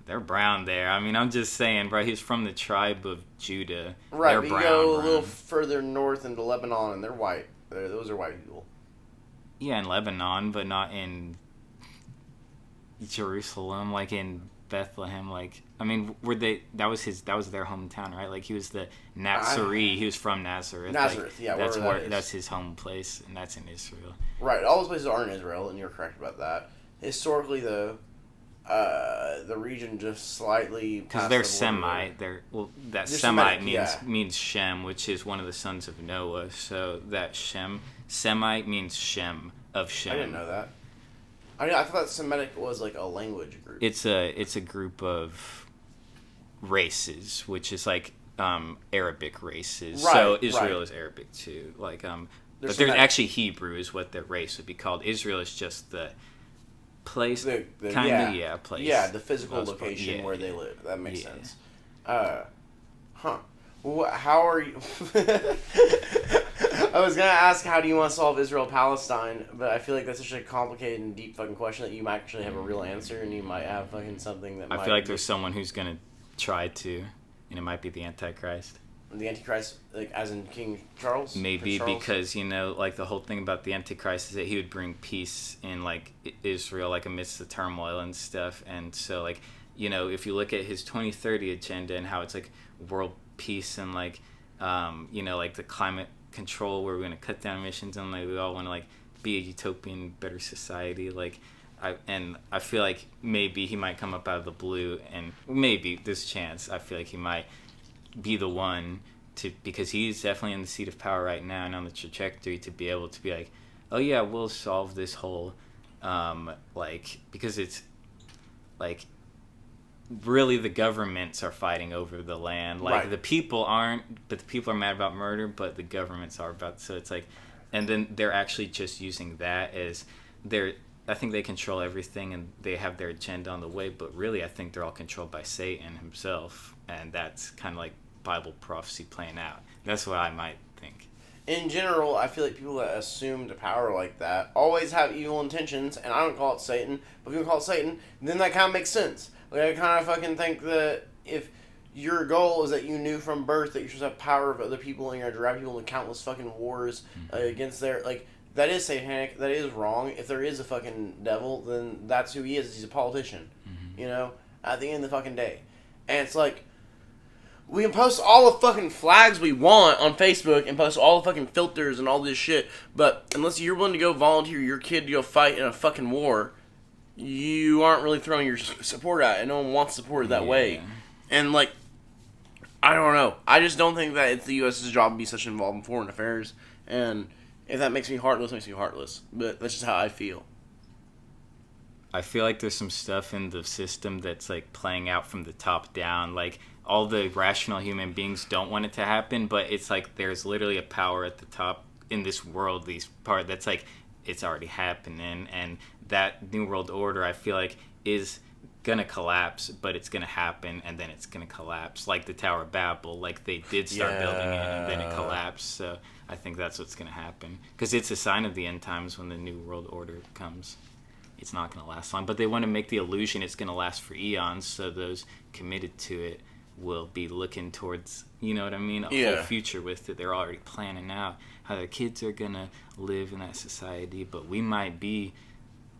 They're brown there. I mean, I'm just saying, bro. He's from the tribe of Judah. Right, they're but brown, you go a bro. little further north into Lebanon, and they're white. Those are white people. Yeah, in Lebanon, but not in Jerusalem, like in Bethlehem. Like, I mean, that was their hometown, right? Like, he was the Nazarene. He was from Nazareth. Nazareth, like, yeah, that's wherever that is. That's his home place, and that's in Israel. Right, all those places are in Israel, and you're correct about that. Historically, though, the region just slightly because past they're the Semite. border. That They're Semite Semitic, means Shem, which is one of the sons of Noah. So that Semite means Shem of Shem. I didn't know that. I thought Semitic was like a language group. It's a group of races, which is like Arabic races. Right, so Israel right. is Arabic too. Like but Semitic. there's actually Hebrew is what their race would be called. Israel is just the place, place. Place. Yeah, the physical location where they live. That makes sense. How are you? I was gonna ask, how do you want to solve Israel-Palestine? But I feel like that's such a complicated and deep fucking question that you might actually have a real answer, and you might have fucking something that. I feel like there's someone who's gonna try to, and it might be the Antichrist. The Antichrist, like as in King Charles. Maybe Charles? because like the whole thing about the Antichrist is that he would bring peace in like Israel, like amidst the turmoil and stuff. And so like if you look at his 2030 agenda and how it's like world peace and like like the climate control where we're going to cut down emissions and like we all want to like be a utopian better society, like I feel like maybe he might come up out of the blue, and maybe this chance I feel like he might be the one to, because he's definitely in the seat of power right now and on the trajectory to be able to be like, oh yeah, we'll solve this whole because it's like really the governments are fighting over the land. Like, right. The people aren't, but the people are mad about murder, but the governments are about, so it's like, and then they're actually just using that as I think they control everything and they have their agenda on the way, but really I think they're all controlled by Satan himself, and that's kind of like Bible prophecy playing out. That's what I might think. In general, I feel like people that assume to power like that always have evil intentions, and I don't call it Satan, but if you call it Satan, then that kind of makes sense. Like, I kind of fucking think that if your goal is that you knew from birth that you're supposed to have power of other people and you're going to drive people into countless fucking wars against their, like, that is satanic, that is wrong. If there is a fucking devil, then that's who he is. He's a politician, at the end of the fucking day. And it's like, we can post all the fucking flags we want on Facebook and post all the fucking filters and all this shit, but unless you're willing to go volunteer your kid to go fight in a fucking war, you aren't really throwing your support out, and no one wants support that way. And, like, I don't know. I just don't think that it's the U.S.'s job to be such involved in foreign affairs, and if that makes me heartless, it makes me heartless. But that's just how I feel. I feel like there's some stuff in the system that's, like, playing out from the top down. Like, all the rational human beings don't want it to happen, but it's like there's literally a power at the top in this world, part that's like, it's already happening, and that New World Order, I feel like, is gonna collapse, but it's gonna happen, and then it's gonna collapse, like the Tower of Babel. Like, they did start building it, and then it collapsed. So I think that's what's gonna happen, because it's a sign of the end times when the New World Order comes. It's not gonna last long, but they want to make the illusion it's gonna last for eons, so those committed to it will be looking towards, you know what I mean, a whole future with it. They're already planning out how their kids are gonna live in that society, but we might be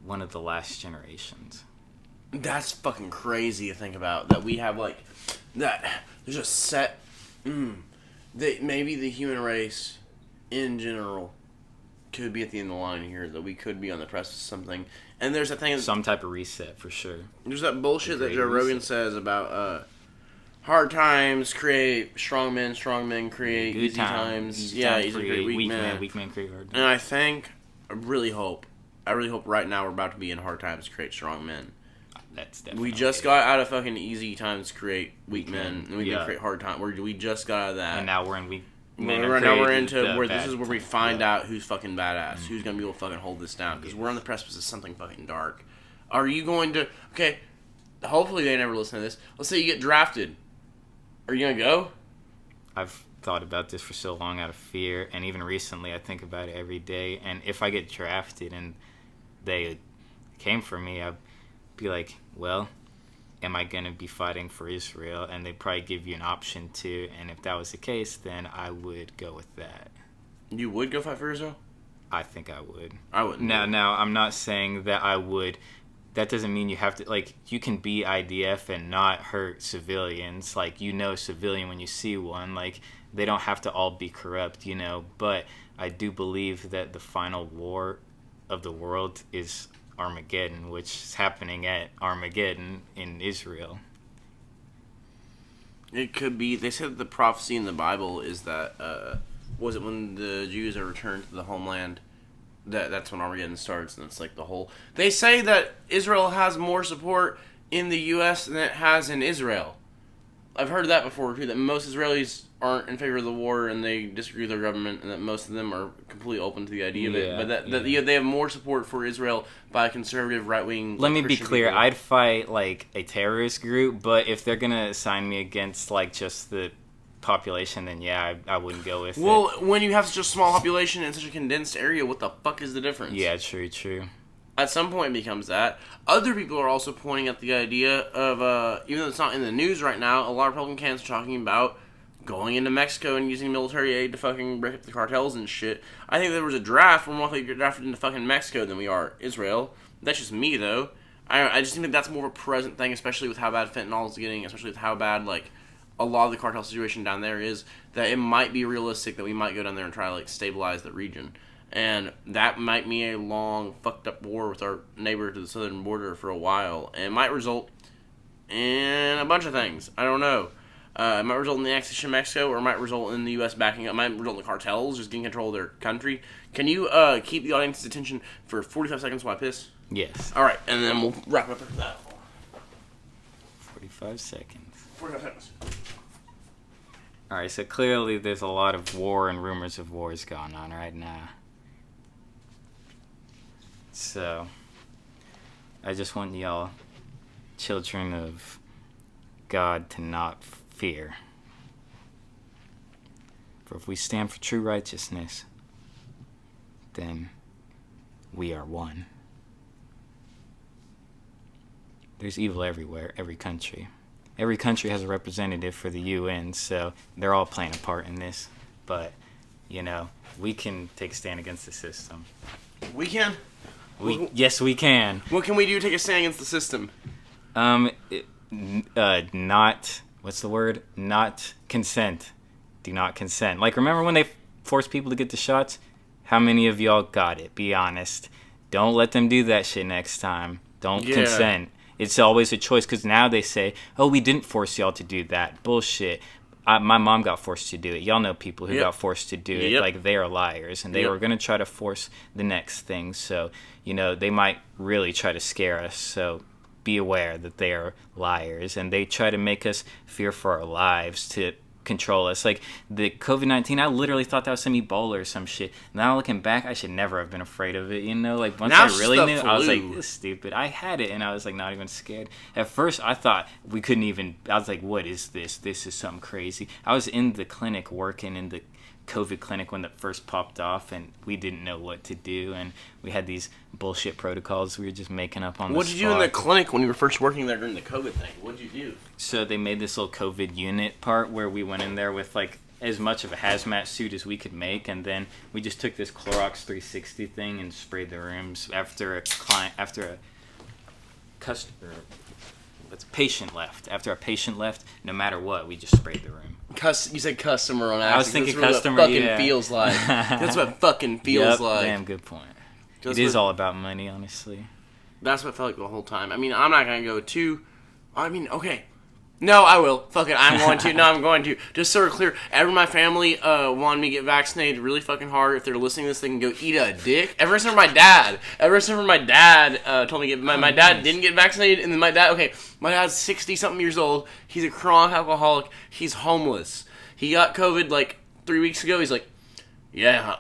one of the last generations. That's fucking crazy to think about. That we have like that. There's a set. That maybe the human race, in general, could be at the end of the line here. That we could be on the precipice of something. And there's that thing. Some type of reset for sure. There's that bullshit that Great Joe Rogan reset. says about hard times create strong men create easy times. Easy Yeah, times easy create create weak men. weak men create hard. And I really hope right now we're about to be in hard times to create strong men. That's definitely. We just got out of fucking easy times to create weak men, and we Yeah. can create hard times. We just got out of that. And now we're in weak. Now we're into where this bad is where we time. find Yeah. out who's fucking badass, who's gonna be able to fucking hold this down, because we're on the precipice of something fucking dark. Are you going to? Okay, hopefully they never listen to this. Let's say you get drafted. Are you gonna go? I've thought about this for so long out of fear, and even recently I think about it every day. And if I get drafted and they came for me, I'd be like, well, am I going to be fighting for Israel? And they'd probably give you an option to, and if that was the case, then I would go with that. You would go fight for Israel? I think I would. I wouldn't. Now, I'm not saying that I would. That doesn't mean you have to, like, you can be IDF and not hurt civilians. Like, you know a civilian when you see one. Like, they don't have to all be corrupt, you know. But I do believe that the final war of the world is Armageddon, which is happening at Armageddon in Israel. It could be. They said the prophecy in the Bible is that, was it when the Jews are returned to the homeland? That's when Armageddon starts, and it's like the whole. They say that Israel has more support in the U.S. than it has in Israel. I've heard that before too. That most Israelis aren't in favor of the war, and they disagree with their government, and that most of them are completely open to the idea of it. But they have more support for Israel by a conservative right wing. Let me be clear. I'd fight like a terrorist group, but if they're gonna assign me against like just the population, then yeah, I wouldn't go with it. Well, when you have such a small population in such a condensed area, what the fuck is the difference? Yeah, true. At some point it becomes that. Other people are also pointing at the idea of, even though it's not in the news right now, a lot of Republican candidates are talking about going into Mexico and using military aid to fucking break up the cartels and shit. I think if there was a draft, we're more likely to get drafted into fucking Mexico than we are Israel. That's just me, though. I just think that that's more of a present thing, especially with how bad fentanyl is getting, especially with how bad, like, a lot of the cartel situation down there is, that it might be realistic that we might go down there and try to, like, stabilize the region. And that might be a long, fucked up war with our neighbor to the southern border for a while. And it might result in a bunch of things. I don't know. It might result in the annexation of Mexico, or it might result in the U.S. backing up. It might result in the cartels just getting control of their country. Can you keep the audience's attention for 45 seconds while I piss? Yes. All right, and then we'll wrap up after that. 45 seconds. 45 seconds. All right, so clearly there's a lot of war and rumors of wars going on right now. So, I just want y'all, children of God, to not fear. For if we stand for true righteousness, then we are one. There's evil everywhere, every country. Every country has a representative for the UN, so they're all playing a part in this. But, you know, we can take a stand against the system. We can? Yes, we can. What can we do to take a stand against the system? Not, what's the word? Not consent. Do not consent. Like, remember when they forced people to get the shots? How many of y'all got it? Be honest. Don't let them do that shit next time. Don't consent. It's always a choice, because now they say, oh, we didn't force y'all to do that. Bullshit. My mom got forced to do it. Y'all know people who got forced to do it. Like, they are liars, and they were going to try to force the next thing. So, you know, they might really try to scare us. So be aware that they are liars, and they try to make us fear for our lives to control us. Like, the COVID-19, I literally thought that was some Ebola or some shit. Now looking back, I should never have been afraid of it, you know? Like, once Now I really it's the knew, I was like, flu. this is stupid. I had it, and I was, like, not even scared. At first, I thought we couldn't even, I was like, what is this? This is something crazy. I was in the clinic working in the COVID clinic when that first popped off, and we didn't know what to do, and we had these bullshit protocols we were just making up on the spot. What did you do in the clinic when you were first working there during the COVID thing? What did you do? So they made this little COVID unit part where we went in there with like as much of a hazmat suit as we could make, and then we just took this Clorox 360 thing and sprayed the rooms after a patient left. After our patient left, no matter what, we just sprayed the room. You said customer on accident. I was thinking That's customer, what fucking yeah. feels like. That's what fucking feels like. Damn, good point. That's It is what- all about money, honestly. That's what it felt like the whole time. I mean, I'm not going to go too... I mean, okay. No, I will. Fuck it, I'm going to. No, I'm going to. Just so we're clear, everyone in my family wanted me to get vaccinated really fucking hard. If they're listening to this, they can go eat a dick. Ever since my dad told me to get... My dad didn't get vaccinated, and then my dad's 60-something years old. He's a chronic alcoholic. He's homeless. He got COVID, like, 3 weeks ago. He's like, yeah...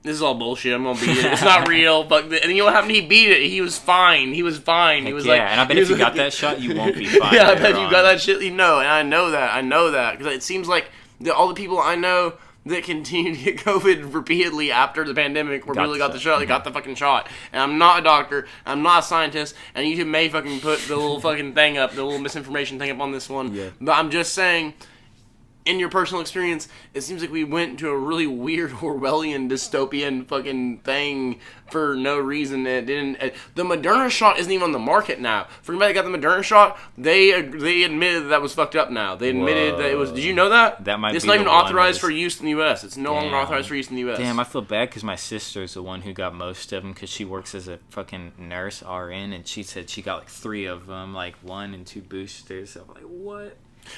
This is all bullshit. I'm gonna beat it. It's not real. But and you know what happened? He beat it. He was fine. He was fine. He was like, and I bet if you got that shot, you won't be fine. Yeah, I bet if you got that shit, you know. And I know that because it seems like all the people I know that continue to get COVID repeatedly after the pandemic got the shot. They got the fucking shot. And I'm not a doctor. I'm not a scientist. And you may fucking put the little fucking thing up, the little misinformation thing up on this one. Yeah. But I'm just saying. In your personal experience, it seems like we went to a really weird Orwellian dystopian fucking thing for no reason. It didn't. The Moderna shot isn't even on the market now. For anybody that got the Moderna shot, they admitted that was fucked up now. They admitted that it was. Did you know that? That might it's be not even the one authorized that's- for use in the U.S. It's no longer authorized for use in the U.S. Damn, I feel bad because my sister's the one who got most of them because she works as a fucking nurse RN, and she said she got like 3 of them, like 1 and 2 boosters. So I'm like, what?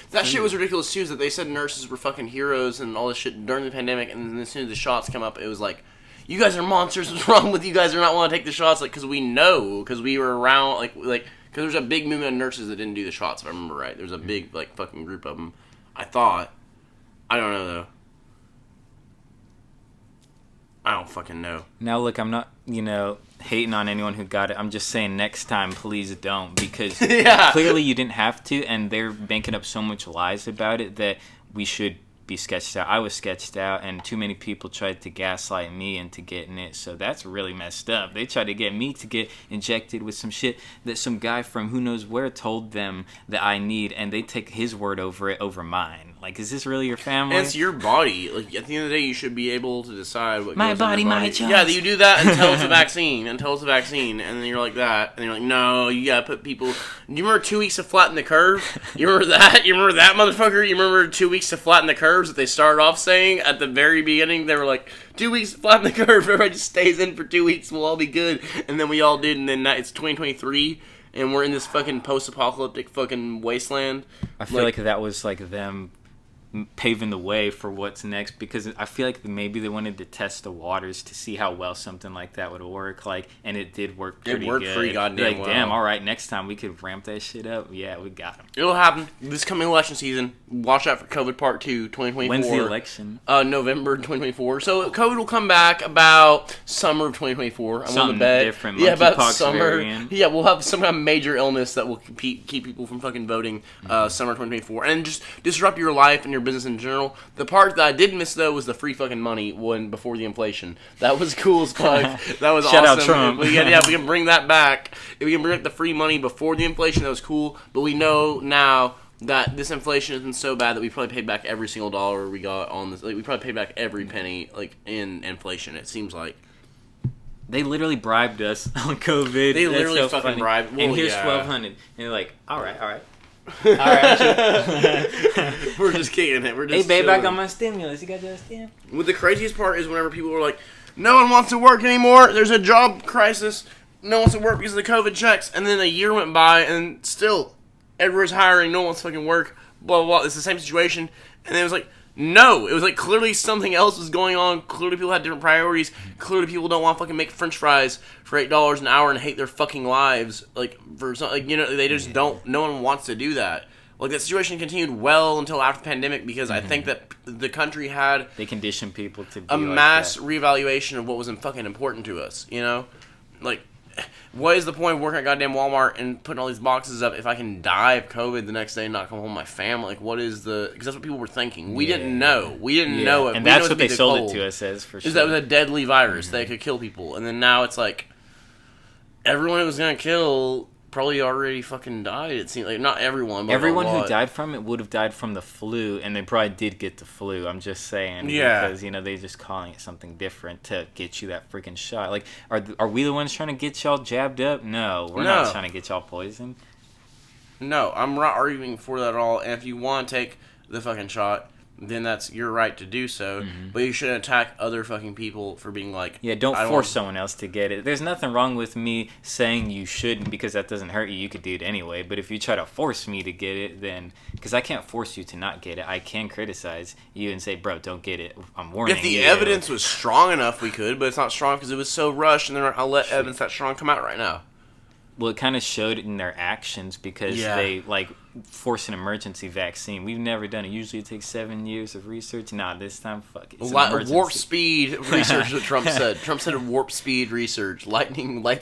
That shit was ridiculous too. Is that they said nurses were fucking heroes and all this shit during the pandemic, and then as soon as the shots come up, it was like, you guys are monsters. What's wrong with you guys? Are not want to take the shots? Like, because we know, because we were around, like, because there's a big movement of nurses that didn't do the shots. If I remember right, there's a big like fucking group of them. I thought, I don't know though. I don't fucking know. Now, look, I'm not, hating on anyone who got it. I'm just saying next time, please don't. Because Yeah. clearly you didn't have to, and they're making up so much lies about it that we should be sketched out. I was sketched out, and too many people tried to gaslight me into getting it. So that's really messed up. They tried to get me to get injected with some shit that some guy from who knows where told them that I need, and they take his word over it over mine. Like, is this really your family? And it's your body. Like, at the end of the day, you should be able to decide what My goes in body, your my choice. Yeah, you do that until it's a vaccine. And then you're like that. And you're like, no, you gotta put people... Do you remember 2 weeks to flatten the curve? You remember that? You remember that, motherfucker? You remember 2 weeks to flatten the curves that they started off saying at the very beginning? They were like, 2 weeks to flatten the curve. Everybody just stays in for 2 weeks and we'll all be good. And then we all did. And then it's 2023. And we're in this fucking post-apocalyptic fucking wasteland. I feel like that was like them paving the way for what's next, because I feel like maybe they wanted to test the waters to see how well something like that would work, and it did work pretty good. It worked pretty goddamn well. Damn, all right, next time we could ramp that shit up. Yeah, we got them. It'll happen this coming election season. Watch out for COVID Part 2, 2024. When's the election? November 2024. So COVID will come back about summer of 2024. I'm Something on the bet. different. Yeah, about Monkeypox summer. variant. Yeah, we'll have some kind of major illness that will keep people from fucking voting summer 2024, and just disrupt your life and your business in general. The part that I did miss though was the free fucking money before the inflation. That was cool as fuck. That was Shout awesome. out Trump. If we can bring that back. If we can bring back the free money before the inflation, that was cool. But we know now that this inflation has been so bad that we probably paid back every single dollar we got on this. Like, we probably paid back every penny in inflation. It seems like. They literally bribed us on COVID. They That's literally so fucking funny. bribed. Well, and here's yeah. $1,200. And they're like, all right. All right. We're just kicking it. We're just Hey, babe, I chilling. got my stimulus. You got your stim? Well, the craziest part is whenever people are like, no one wants to work anymore. There's a job crisis. No one wants to work because of the COVID checks. And then a year went by and still everyone's hiring. No one wants to fucking work. Blah, blah, blah. It's the same situation. And then it was like, no. It was like clearly something else was going on. Clearly people had different priorities. Clearly people don't want to fucking make french fries for $8 an hour and hate their fucking lives. Like, for something, like, they just don't. No one wants to do that. Like, that situation continued well until after the pandemic because I think that the country had They condition people to be a like mass that. reevaluation of what was fucking important to us, Like, what is the point of working at goddamn Walmart and putting all these boxes up if I can die of COVID the next day and not come home with my family? Like, what is the... Because that's what people were thinking. We didn't know. We didn't know it. And We that's know what they sold cold. it to us as, for sure. Is that it was a deadly virus that could kill people. And then now it's like... Everyone it was going to kill probably already fucking died. It seemed like not everyone, but Everyone a who lot. died from it would have died from the flu, and they probably did get the flu. I'm just saying, Yeah. because they're just calling it something different to get you that freaking shot. Like, are we the ones trying to get y'all jabbed up? No, we're not trying to get y'all poisoned. No, I'm not arguing for that at all. And if you want to take the fucking shot, then that's your right to do so. Mm-hmm. But you shouldn't attack other fucking people for being like... Yeah, don't I force someone else to get it. There's nothing wrong with me saying you shouldn't, because that doesn't hurt you. You could do it anyway. But if you try to force me to get it, then... Because I can't force you to not get it. I can criticize you and say, bro, don't get it. I'm warning you. If the evidence was strong enough, we could. But it's not strong because it was so rushed. And then I'll let evidence that strong come out right now. Well, it kind of showed it in their actions because they, like, force an emergency vaccine. We've never done it. Usually it takes 7 years of research. Nah, this time, fuck it. It's an emergency. Warp speed research, what Trump said. Trump said warp speed research. Light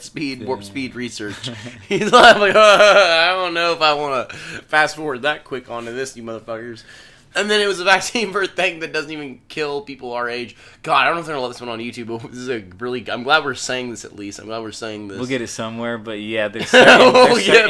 speed, warp speed research. He's like, I don't know if I want to fast forward that quick onto this, you motherfuckers. And then it was a vaccine for a thing that doesn't even kill people our age. God, I don't know if they're going to let this one on YouTube, but this is a really... I'm glad we're saying this at least. I'm glad we're saying this. We'll get it somewhere, but yeah, there's certain,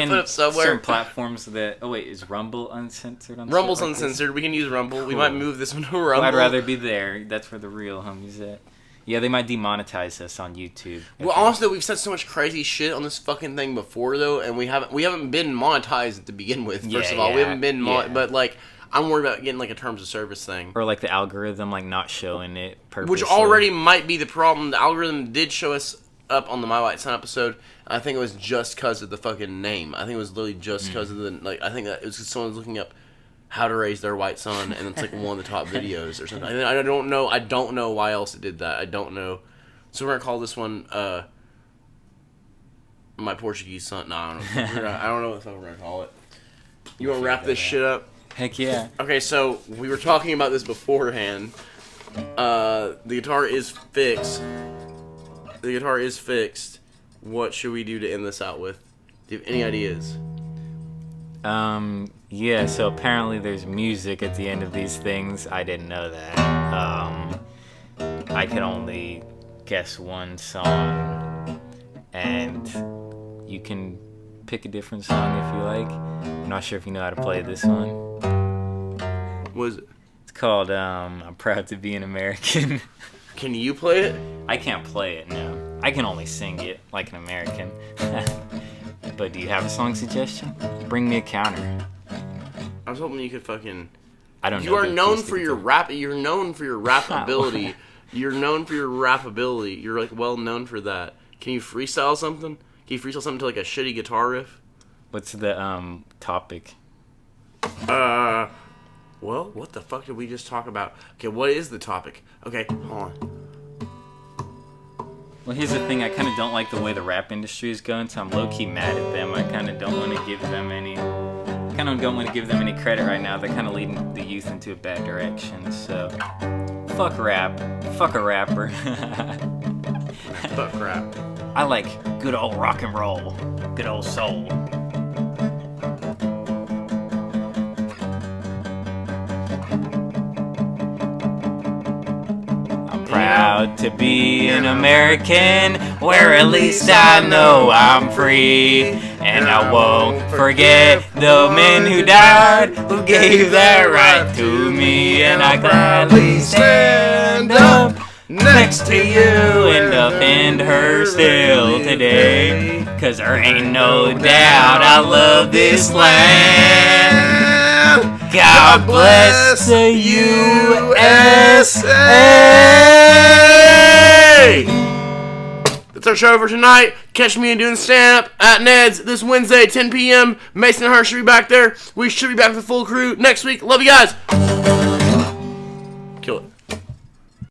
put it somewhere. certain platforms that... Oh, wait, is Rumble uncensored? Rumble's uncensored. We can use Rumble. Cool. We might move this one to Rumble. Well, I'd rather be there. That's where the real homies at. Yeah, they might demonetize us on YouTube. Well, honestly, we've said so much crazy shit on this fucking thing before, though, and we haven't been monetized to begin with, first of all. We haven't been... But, like... I'm worried about getting like a terms of service thing. Or like the algorithm, like not showing it purposely. Which already might be the problem. The algorithm did show us up on the My White Son episode. I think it was just because of the fucking name. I think it was literally just because of the, like, I think that it was because someone was looking up how to raise their white son, and it's like one of the top videos or something. I don't know. I don't know why else it did that. I don't know. So we're going to call this one, My Portuguese Son. No, I don't know. I don't know what the fuck we're going to call it. You want to wrap this shit up? Heck yeah. Okay, so we were talking about this beforehand. The guitar is fixed. The guitar is fixed. What should we do to end this out with? Do you have any ideas? Yeah, so apparently there's music at the end of these things. I didn't know that. I could only guess one song, and you can pick a different song if you like. I'm not sure if you know how to play this one. What is it? It's called I'm Proud to Be an American. Can you play it? I can't play it, no. I can only sing it like an American. But do you have a song suggestion? Bring me a counter. I was hoping you could fucking... I don't know. You are known for your rap... You're known for your rap ability. You're known for your rap ability. You're, like, well known for that. Can you freestyle something? Can you freestyle something to, like, a shitty guitar riff? What's the topic? Well, what the fuck did we just talk about? Okay, what is the topic? Okay, hold on. Well, here's the thing. I kind of don't like the way the rap industry is going, so I'm low-key mad at them. I kind of don't want to give them any... credit right now. They're kind of leading the youth into a bad direction, so... Fuck rap. Fuck a rapper. Fuck rap. I like good old rock and roll. Good old soul. Proud to be an American, where at least I know I'm free. And I won't forget the men who died, who gave that right to me. And I gladly stand up next to you and defend her still today. 'Cause there ain't no doubt I love this land. God bless the USA. That's our show for tonight. Catch me doing stand-up at Ned's this Wednesday, 10 p.m. Mason and Hart should be back there. We should be back with the full crew next week. Love you guys. Kill it.